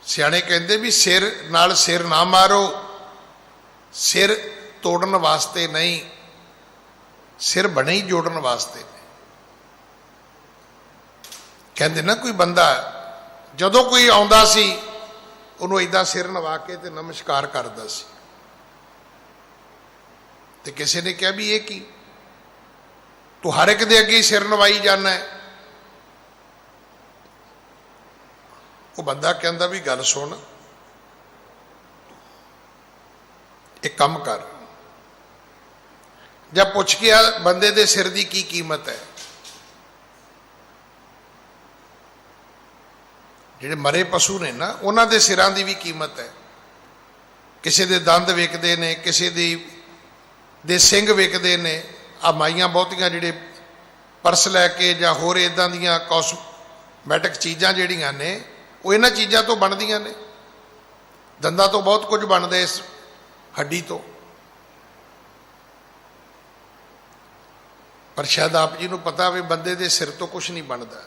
सियाणे कहंदे भी सिर नाल सिर ना मारो, सिर तोड़न वास्ते नहीं, सिर बने ही जोड़न वास्ते ने। कहंदे ना कोई बंदा जदों कोई आउंदा सी उन्होंने इदां सिर नवा के ते नमस्कार करदा सी, ते किसी ने कहा भी ये की तू हर एक दे अगे सिर नवाई जाना है। वो बंदा कहंदा भी गल सुन, एक कम कर, जब पुछ गया बंदे दे सिर की की कीमत है। जिहड़े मरे पशु ने ना उन्हां दे सिरां दी भी कीमत है। किसी दे दंद विकदे ने, किसी दे सिंग विकदे ने। आ माइयां बहुतियां जिहड़े परस लैके जां होर इदां दीयां कॉस्मैटिक चीज़ां जिहड़ियां ने वो इन्हां चीज़ां तो बनदियां ने। दंदां तो बहुत कुछ बनदा इस हड्डी तो, पर शायद आप जी नूं पता भी बंदे दे सिर तो कुछ नहीं बनता।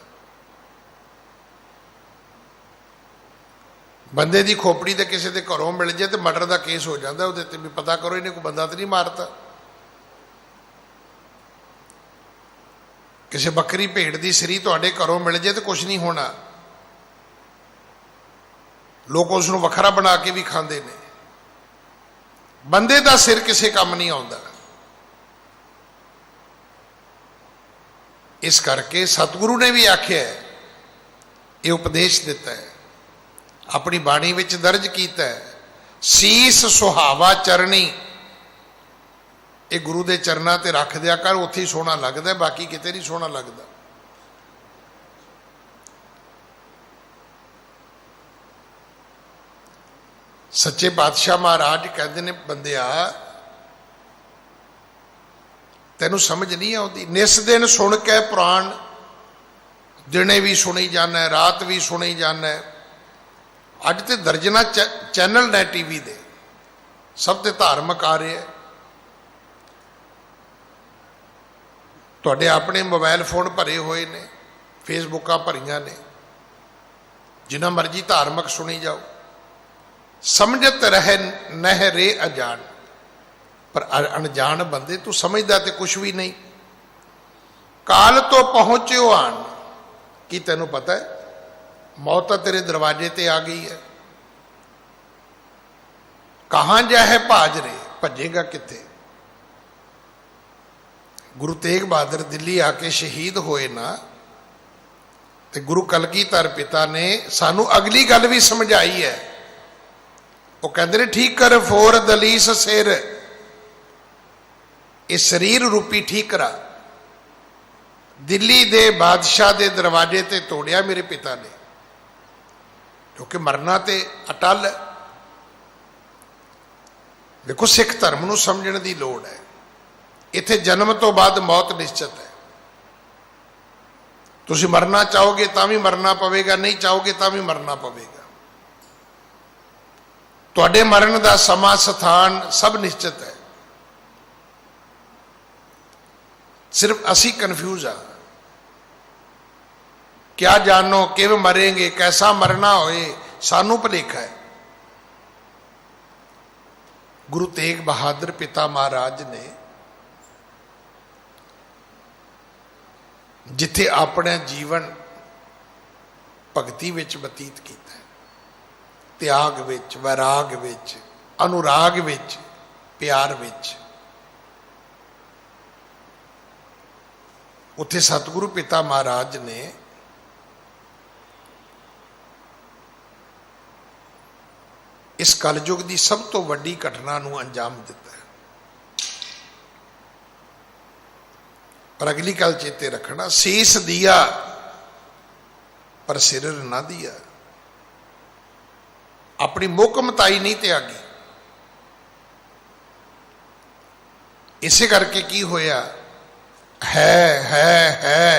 बंदे दी खोपड़ी तो किसी के घरों मिल जाए तो मर्डर का केस हो जाता, वो भी पता करो इन्हें कोई बंदा तो नहीं मारता। किसी बकरी भेड़ की सरी तुहाडे घरों मिल जाए तो कुछ नहीं होना, लोग उसनूं वखरा बना के भी खांदे ने। बंदे का सिर किसी काम नहीं आता। इस करके सतगुरु ने भी आख्या है, ये उपदेश दिता है, अपनी बाणी विच दर्ज किया है, सीस सुहावा चरनी। ये गुरु के चरणों ते रख दिया कर, उत्थे ही सोहना लगता, बाकी किते नहीं सोहना लगता। सच्चे पातशाह महाराज कहते ने, बंदिया तेनू समझ नहीं आती, निस दिन सुन के पुराण, दिने भी सुनी जाना, रात भी सुनी जाना। अज तो दर्जना चैनल ने टीवी दे, सब ते धार्मिक आ रहे हैं। तुहाडे अपने मोबाइल फोन भरे हुए ने, फेसबुक भरिया ने, जिन्ना मर्जी धार्मिक सुनी जाओ। समझत रहे नह रे अजान, पर अनजान बंदे तू समझदा ते कुछ भी नहीं। काल तो पहुंचो आन, की तेनू पता है मौत तो तेरे दरवाजे ते आ गई है, कहाँ जा है भाज रे, भजेगा किथे। गुरु तेग बहादुर दिल्ली आके शहीद होए ना, तो गुरु कलगीधर पिता ने सानू अगली गल भी समझाई है। वो कहते ने ठीक कर फोर दलीस सिर, इस शरीर रूपी ठीक करा। दिल्ली दे बादशाह दे दरवाजे ते तोड़िया मेरे पिता ने, क्योंकि मरना ते अटल है। देखो सिख धर्म नूं समझण दी लोड़ है। इत्थे जन्म तो बाद मौत निश्चित है। तुसीं मरना चाहोगे तां भी मरना पवेगा, नहीं चाहोगे तां भी मरना पवेगा। तुहाडे मरण दा समा स्थान सब निश्चित है। सिर्फ असी कन्फ्यूज आ, क्या जानो किवें मरेंगे, कैसा मरना होए, सानू भुलेखा है। गुरु तेग बहादुर पिता महाराज ने जिथे अपना जीवन भगती विच बतीत किया, त्याग विच, वैराग विच, अनुराग विच, प्यार विच, उत्थे सतगुरु पिता महाराज ने इस कलयुग की सब तो वड्डी घटना नूं अंजाम दिता है। पर अगली गल चेते रखना, सीस दिया पर सिर ना दिया। अपनी मोहकमताई नहीं त्यागी। इसे करके की होया, है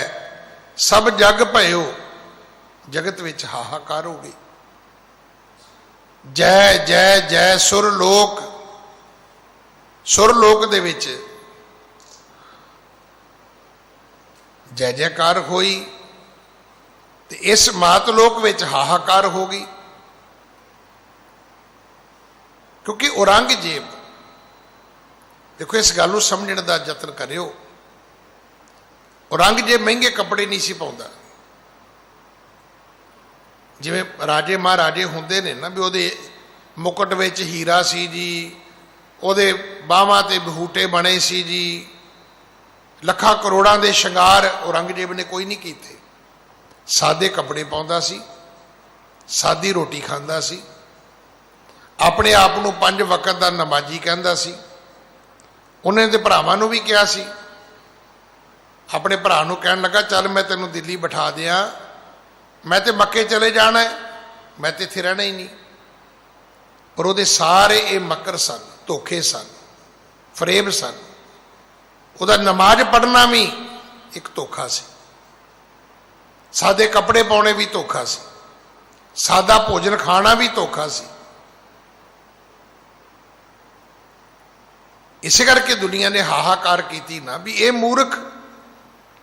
सब जग भयो, जगत विच हाहाकार हो गई। जय जय जय सुरलोक, सुरलोक दे विच जय जयकार होई, ते इस मातलोक विच हाहाकार हो गई। क्योंकि औरंगजेब, देखो इस गल नूं समझण दा यतन करियो, औरंगजेब महंगे कपड़े नहीं सी पाउंदा। जिवें राजे महाराजे हुंदे ने ना, भी उहदे मुकुट विच हीरा सी जी, उहदे बाहां ते बहूटे बने सी जी, लखां करोड़ां दे शंगार औरंगजेब ने कोई नहीं कीते। सादे कपड़े पाउंदा सी, सादी रोटी खांदा सी, अपने आप नूं 5 वक्त दा नमाजी कहंदा सी। उन्हें ते भरावां नूं भी कहा सी, अपने भरा नूं कहण लगा चल मैं तैनूं दिल्ली बिठा दियां, मैं तो मक्के चले जाना है, मैं तो इत्थे रहना ही नहीं। पर वो सारे ये मकर सन, धोखे सन, फरेब सन। उहदा नमाज पढ़ना भी एक धोखा सी, सादे कपड़े पाने भी धोखा सी, सादा भोजन खाना भी धोखा सी। इस करके दुनिया ने हाहाकार की ना, भी ये मूर्ख,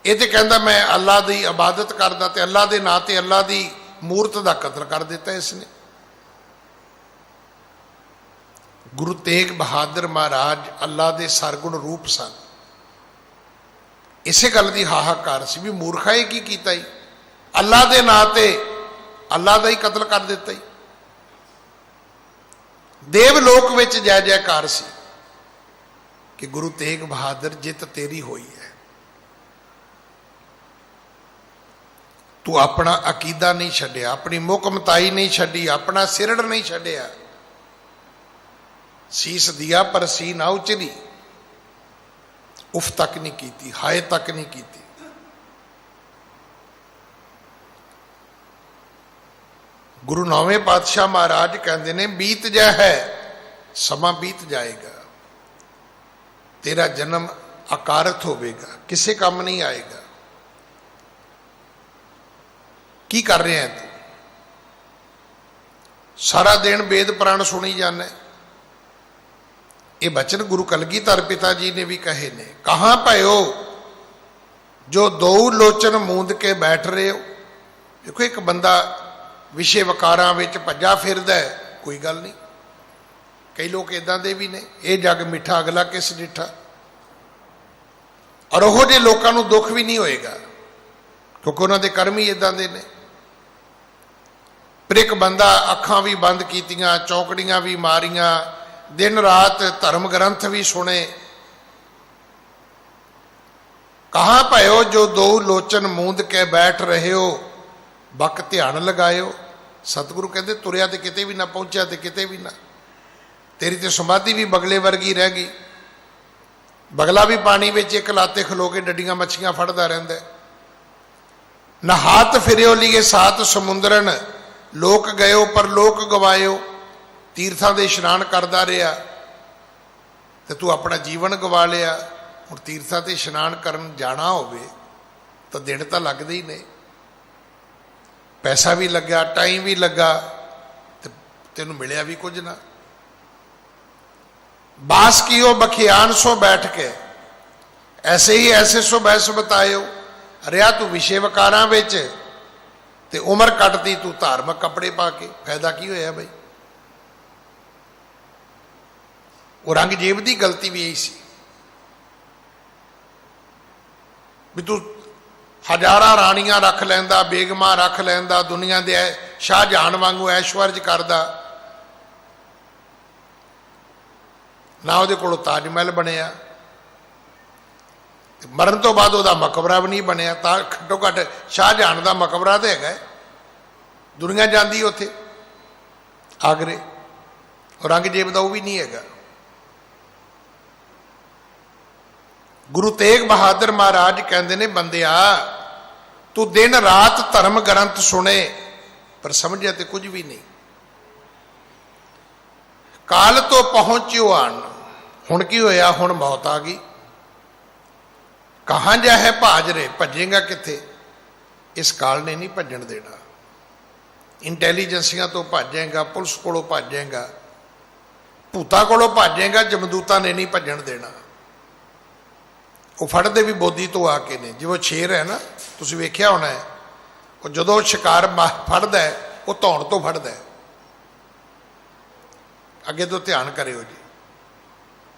ये तो कहता मैं अल्लाह की इबादत करदा, ते अल्लाह के नां ते अल्लाह की मूर्त का कतल कर दिता इसने। गुरु तेग बहादुर महाराज अल्लाह के सरगुण रूप सन। इसे गल की हाहाकार सी भी मूर्खा ये की कीता ही, अल्लाह के नां ते अल्लाह का ही कतल कर दिता ही। देवलोक विच जय जयकार सी कि गुरु तेग बहादुर जित तेरी हुई है। तू अपना अकीदा नहीं छड्डिया, अपनी मुकमताई नहीं छड्डी, अपना सिरड़ नहीं छड्डिया। सीस दिया पर सी ना उचरी, उफ तक नहीं की, हाय तक नहीं की। गुरु नौवें पातशाह महाराज कहते ने बीत जा है, समा बीत जाएगा, तेरा जन्म अकारत होवेगा, किसे काम नहीं आएगा। की कर रहे हैं तू? सारा दिन वेद पुराण सुनी जाना। ये बचन गुरु कलगीधर पिता जी ने भी कहे ने, कहाँ भयो जो दो लोचन मूंद के बैठ रहे हो। देखो एक बंदा विषय वकारां विच भज्जा फिरदा है, कोई गल नहीं। कई लोग इदां दे भी ने, ये जग मिठा अगला किस डिठा। और ओहो जे लोकां नूं दुख भी नहीं होएगा, क्योंकि उन्हां दे कर्म ही इदां दे ने। ਪ੍ਰਿਕ ਬੰਦਾ ਅੱਖਾਂ ਵੀ ਬੰਦ ਕੀਤੀਆਂ, ਚੌਕੜੀਆਂ ਵੀ ਮਾਰੀਆਂ, ਦਿਨ ਰਾਤ ਧਰਮ ਗ੍ਰੰਥ ਵੀ ਸੁਣੇ। ਕਹਾਂ ਭਇਓ ਜੋ ਦੋ ਲੋਚਨ ਮੂੰਦ ਕੇ ਬੈਠ ਰਹੇ ਹੋ, ਬਕ ਧਿਆਨ ਲਗਾਇਓ। ਸਤਿਗੁਰੂ ਕਹਿੰਦੇ ਤੁਰਿਆ ਤੇ ਕਿਤੇ ਵੀ ਨਾ, ਪਹੁੰਚਿਆ ਤੇ ਕਿਤੇ ਵੀ ਨਾ। ਤੇਰੀ ਤੇ ਸਮਾਧੀ ਵੀ ਬਗਲੇ ਵਰਗੀ ਰਹਿ ਗਈ। ਬਗਲਾ ਵੀ ਪਾਣੀ ਵਿੱਚ ਇੱਕ ਲਾਤੇ ਖਲੋ ਕੇ ਡੱਡੀਆਂ ਮੱਛੀਆਂ ਫੜਦਾ ਰਹਿੰਦਾ। ਨਹਾਤ ਫਿਰਿਓ ਲੀਏ ਸਾਤ ਸਮੁੰਦਰਨ, ਲੋਕ ਗਇਓ ਪਰ ਲੋਕ ਗਵਾਇਓ। ਤੀਰਥਾਂ ਦੇ ਇਸ਼ਨਾਨ ਕਰਦਾ ਰਿਹਾ ਤੇ ਤੂੰ ਆਪਣਾ ਜੀਵਨ ਗਵਾ ਲਿਆ। ਹੁਣ ਤੀਰਥਾਂ ਤੇ ਇਸ਼ਨਾਨ ਕਰਨ ਜਾਣਾ ਹੋਵੇ ਤਾਂ ਦਿਨ ਤਾਂ ਲੱਗਦੇ ਹੀ ਨੇ, ਪੈਸਾ ਵੀ ਲੱਗਾ, ਟਾਈਮ ਵੀ ਲੱਗਾ ਤੇ ਤੈਨੂੰ ਮਿਲਿਆ ਵੀ ਕੁਝ ਨਾ। ਬਾਸ ਕੀਓ ਬਖਿਆਨ ਸੋ ਬੈਠ ਕੇ, ਐਸੇ ਹੀ ਐਸੇ ਸੋ ਬੈਸ ਬਤਾਇਓ। ਰਿਹਾ ਤੂੰ ਵਿਸ਼ੇ ਵਕਾਰਾਂ ਵਿੱਚ ਤੇ ਉਮਰ ਕੱਟਦੀ ਤੂੰ ਧਾਰਮਿਕ ਕੱਪੜੇ ਪਾ ਕੇ, ਫਾਇਦਾ ਕੀ ਹੋਇਆ ਬਈ? ਔਰੰਗਜ਼ੇਬ ਦੀ ਗਲਤੀ ਵੀ ਇਹੀ ਸੀ ਵੀ ਤੂੰ ਹਜ਼ਾਰਾਂ ਰਾਣੀਆਂ ਰੱਖ ਲੈਂਦਾ, ਬੇਗਮਾਂ ਰੱਖ ਲੈਂਦਾ, ਦੁਨੀਆ ਦੇ ਸ਼ਾਹਜਹਾਨ ਵਾਂਗੂ ਐਸ਼ਵਰਜ ਕਰਦਾ, ਨਾ ਉਹਦੇ ਕੋਲੋਂ ਤਾਜ ਮਹਿਲ ਬਣਿਆ, ਮਰਨ ਤੋਂ ਬਾਅਦ ਉਹਦਾ ਮਕਬਰਾ ਵੀ ਨਹੀਂ ਬਣਿਆ। ਤਾਂ ਘੱਟੋ ਘੱਟ ਸ਼ਾਹਜਹਾਨ ਦਾ ਮਕਬਰਾ ਤਾਂ ਹੈਗਾ, ਦੁਨੀਆ ਜਾਂਦੀ ਉੱਥੇ ਆਗਰੇ। ਔਰੰਗਜ਼ੇਬ ਦਾ ਉਹ ਵੀ ਨਹੀਂ ਹੈਗਾ। ਗੁਰੂ ਤੇਗ ਬਹਾਦਰ ਮਹਾਰਾਜ ਕਹਿੰਦੇ ਨੇ, ਬੰਦਿਆ ਤੂੰ ਦਿਨ ਰਾਤ ਧਰਮ ਗ੍ਰੰਥ ਸੁਣੇ ਪਰ ਸਮਝਿਆ ਤੇ ਕੁਝ ਵੀ ਨਹੀਂ। ਕਾਲ ਤੋਂ ਪਹੁੰਚਿਓ ਆਣ, ਹੁਣ ਕੀ ਹੋਇਆ? ਹੁਣ ਮੌਤ ਆ ਗਈ। ਕਹਾਂ ਜਾ ਹੈ ਭਾਜਰੇ, ਭੱਜੇਗਾ ਕਿੱਥੇ? ਇਸ ਕਾਲ ਨੇ ਨਹੀਂ ਭੱਜਣ ਦੇਣਾ। ਇੰਟੈਲੀਜੈਂਸੀਆਂ ਤੋਂ ਭੱਜੇਗਾ, ਪੁਲਿਸ ਕੋਲੋਂ ਭੱਜੇਗਾ, ਭੂਤਾਂ ਕੋਲੋਂ ਭੱਜੇਗਾ, ਜਮਦੂਤਾਂ ਨੇ ਨਹੀਂ ਭੱਜਣ ਦੇਣਾ। ਉਹ ਫੜਦੇ ਵੀ ਬੋਦੀ ਤੋਂ ਆ ਕੇ ਨੇ। ਜਿਵੇਂ ਸ਼ੇਰ ਹੈ ਨਾ, ਤੁਸੀਂ ਵੇਖਿਆ ਹੋਣਾ ਹੈ, ਉਹ ਜਦੋਂ ਸ਼ਿਕਾਰ ਫੜਦਾ ਹੈ ਉਹ ਧੌਣ ਤੋਂ ਫੜਦਾ ਹੈ। ਅੱਗੇ ਤੋਂ ਧਿਆਨ ਕਰਿਓ ਜੀ,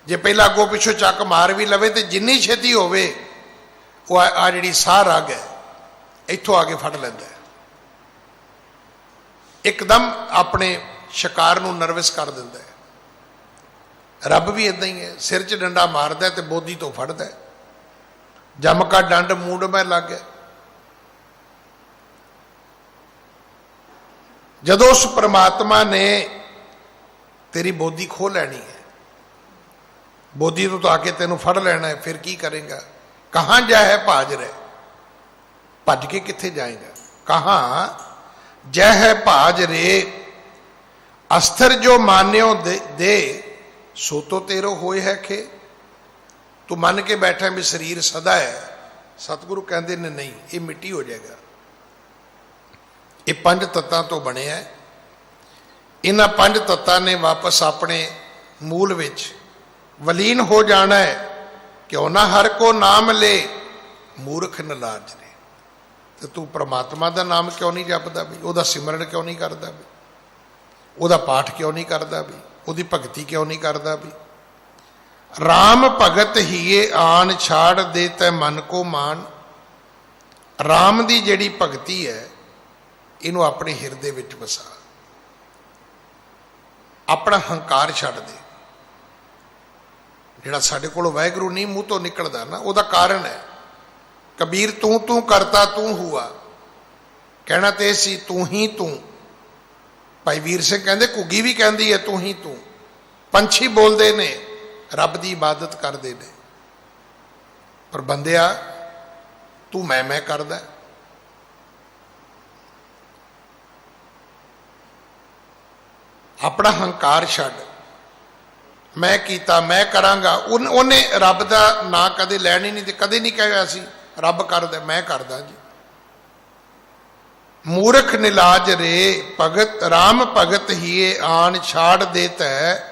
ਜੇ ਪਹਿਲਾਂ ਅੱਗੋਂ ਪਿੱਛੋਂ ਚੱਕ ਮਾਰ ਵੀ ਲਵੇ ਤੇ ਜਿੰਨੀ ਛੇਤੀ ਹੋਵੇ ਉਹ ਆ ਜਿਹੜੀ ਸਾਹ ਰਗ ਹੈ ਇੱਥੋਂ ਆ ਕੇ ਫੜ ਲੈਂਦਾ ਹੈ, ਇੱਕਦਮ ਆਪਣੇ ਸ਼ਿਕਾਰ ਨੂੰ ਨਰਵਸ ਕਰ ਦਿੰਦਾ ਹੈ। ਰੱਬ ਵੀ ਇਦਾਂ ਹੀ ਹੈ, ਸਿਰ 'ਚ ਡੰਡਾ ਮਾਰਦਾ ਤੇ ਬੋਦੀ ਤੋਂ ਫੜਦਾ। ਜਮ ਕਾ ਡੰਡ ਮੂੰਡ ਮੈਂ ਲੱਗ ਗਿਆ। ਜਦੋਂ ਉਸ ਪ੍ਰਮਾਤਮਾ ਨੇ ਤੇਰੀ ਬੋਦੀ ਖੋਹ ਲੈਣੀ ਹੈ, ਬੋਦੀ ਤੋਂ ਤਾਂ ਆ ਕੇ ਤੈਨੂੰ ਫੜ ਲੈਣਾ ਹੈ, ਫਿਰ ਕੀ ਕਰੇਗਾ? ਕਹਾਂ ਜਾ ਹੈ ਭਾਜ ਰਹਿ, ਭੱਜ ਕੇ ਕਿੱਥੇ ਜਾਏਗਾ? ਕਹਾਂ ਜੈ ਹੈ ਭਾਜ ਰੇ, ਅਸਥਰ ਜੋ ਮਾਨਿਓ ਦੇ ਸੋ ਤੋ ਤੇਰੋ ਹੋਏ ਹੈ ਖੇ। ਤੂੰ ਮੰਨ ਕੇ ਬੈਠਾ ਵੀ ਸਰੀਰ ਸਦਾ ਹੈ, ਸਤਿਗੁਰੂ ਕਹਿੰਦੇ ਨੇ ਨਹੀਂ, ਇਹ ਮਿੱਟੀ ਹੋ ਜਾਏਗਾ। ਇਹ ਪੰਜ ਤੱਤਾਂ ਤੋਂ ਬਣਿਆ ਹੈ। ਇਹਨਾਂ ਪੰਜ ਤੱਤਾਂ ਨੇ ਵਾਪਸ ਆਪਣੇ ਮੂਲ ਵਿੱਚ ਵਲੀਨ ਹੋ ਜਾਣਾ ਹੈ। ਕਿਉਂ ਨਾ ਹਰ ਕੋ ਨਾਮ ਲੈ, ਮੂਰਖ ਨਲਾਜ ਨੇ। ਤੇ ਤੂੰ ਪ੍ਰਮਾਤਮਾ ਦਾ ਨਾਮ ਕਿਉਂ ਨਹੀਂ ਜਪਦਾ ਵੀ? ਉਹਦਾ ਸਿਮਰਨ ਕਿਉਂ ਨਹੀਂ ਕਰਦਾ ਵੀ? ਉਹਦਾ ਪਾਠ ਕਿਉਂ ਨਹੀਂ ਕਰਦਾ ਵੀ? ਉਹਦੀ ਭਗਤੀ ਕਿਉਂ ਨਹੀਂ ਕਰਦਾ ਵੀ? ਰਾਮ ਭਗਤ ਹੀਏ ਆਣ, ਛਾੜ ਦੇ ਤੈ ਮਨ ਕੋ ਮਾਨ। ਰਾਮ ਦੀ ਜਿਹੜੀ ਭਗਤੀ ਹੈ ਇਹਨੂੰ ਆਪਣੇ ਹਿਰਦੇ ਵਿੱਚ ਵਸਾ, ਆਪਣਾ ਹੰਕਾਰ ਛੱਡ ਦੇ। ਜਿਹੜਾ ਸਾਡੇ ਕੋਲੋਂ ਵਾਹਿਗੁਰੂ ਨਹੀਂ ਮੂੰਹ ਤੋਂ ਨਿਕਲਦਾ ਨਾ, ਉਹਦਾ ਕਾਰਨ ਹੈ ਕਬੀਰ ਤੂੰ ਤੂੰ ਕਰਤਾ ਤੂੰ ਹੁਆ। ਕਹਿਣਾ ਤੇ ਸੀ ਤੂੰ ਹੀ ਤੂੰ। ਭਾਈ ਵੀਰ ਸਿੰਘ ਕਹਿੰਦੇ ਘੁੱਗੀ ਵੀ ਕਹਿੰਦੀ ਹੈ ਤੂੰ ਹੀ ਤੂੰ। ਪੰਛੀ ਬੋਲਦੇ ਨੇ, ਰੱਬ ਦੀ ਇਬਾਦਤ ਕਰਦੇ ਨੇ, ਪਰ ਬੰਦਿਆ ਤੂੰ ਮੈਂ ਕਰਦਾ। ਆਪਣਾ ਹੰਕਾਰ ਛੱਡ। ਮੈਂ ਕੀਤਾ, ਮੈਂ ਕਰਾਂਗਾ। ਉਹਨੇ ਰੱਬ ਦਾ ਨਾਂ ਕਦੇ ਲੈਣ ਹੀ ਨਹੀਂ ਤੇ ਕਦੇ ਨਹੀਂ ਕਹਿਆ ਸੀ ਰੱਬ ਕਰਦਾ, ਮੈਂ ਕਰਦਾ ਜੀ। ਮੂਰਖ ਨਿਲਾਜ ਰੇ, ਭਗਤ ਰਾਮ ਭਗਤ ਹੀਏ ਆਣ, ਛਾੜ ਦੇ ਤੈ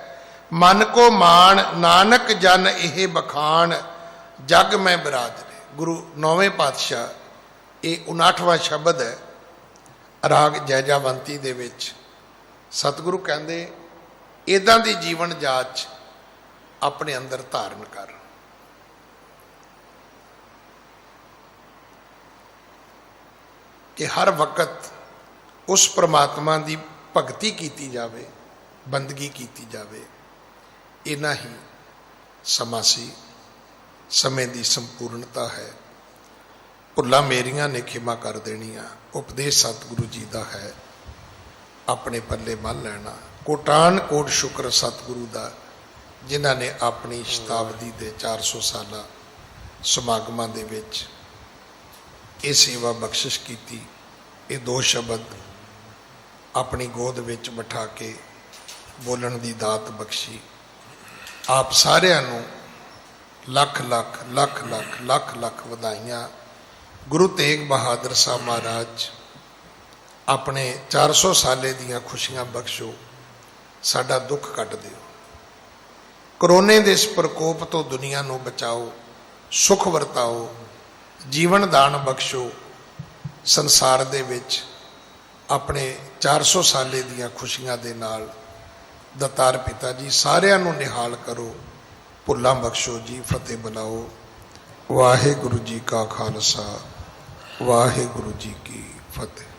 ਮਨ ਕੋ ਮਾਣ। ਨਾਨਕ ਜਨ ਇਹ ਬਖਾਣ, ਜਗ ਮੈਂ ਬਿਰਾਜ ਰੇ। ਗੁਰੂ 9ਵੇਂ ਪਾਤਸ਼ਾਹ, ਇਹ 59ਵਾਂ ਸ਼ਬਦ ਹੈ ਰਾਗ ਜੈਜਾਵੰਤੀ ਦੇ ਵਿੱਚ। ਸਤਿਗੁਰੂ ਕਹਿੰਦੇ ਇੱਦਾਂ ਦੀ ਜੀਵਨ ਜਾਚ ਆਪਣੇ ਅੰਦਰ ਧਾਰਨ ਕਰ। ਕਿ ਹਰ ਵਕਤ उस परमात्मा की भगती की जावे, बंदगी की जावे। इना ही समा सी, समय की संपूर्णता है। भुल्लां मेरियां ने खिमा कर देनियां, उपदेश सतगुरु जी का है, अपने पल्ले मल लैना। कोटान कोट शुक्र सतगुरु का, जिन्हां ने अपनी शताब्दी के 400 साल समागमां दे विच ये सेवा बख्शिश की। ये दो शब्द अपनी गोद विच बिठा के बोलन की दात बख्शी। आप सारिਆਂ ਨੂੰ लख लख लख लख लख लख वधाइयां। गुरु तेग बहादुर साहब महाराज अपने 400 साले दियां खुशियां बख्शो, साडा दुख कट दिओ। करोने दे इस प्रकोप तो दुनिया नूं बचाओ, सुख वरताओ, जीवन दान बख्शो। संसार दे विच अपने 400 साले दियां खुशियां दे नाल दतार पिता जी सारिਆਂ ਨੂੰ निहाल करो, भुल्लां बख्शो जी, फतेह बुलाओ। वाहिगुरु जी का खालसा, वाहिगुरु जी की फतेह।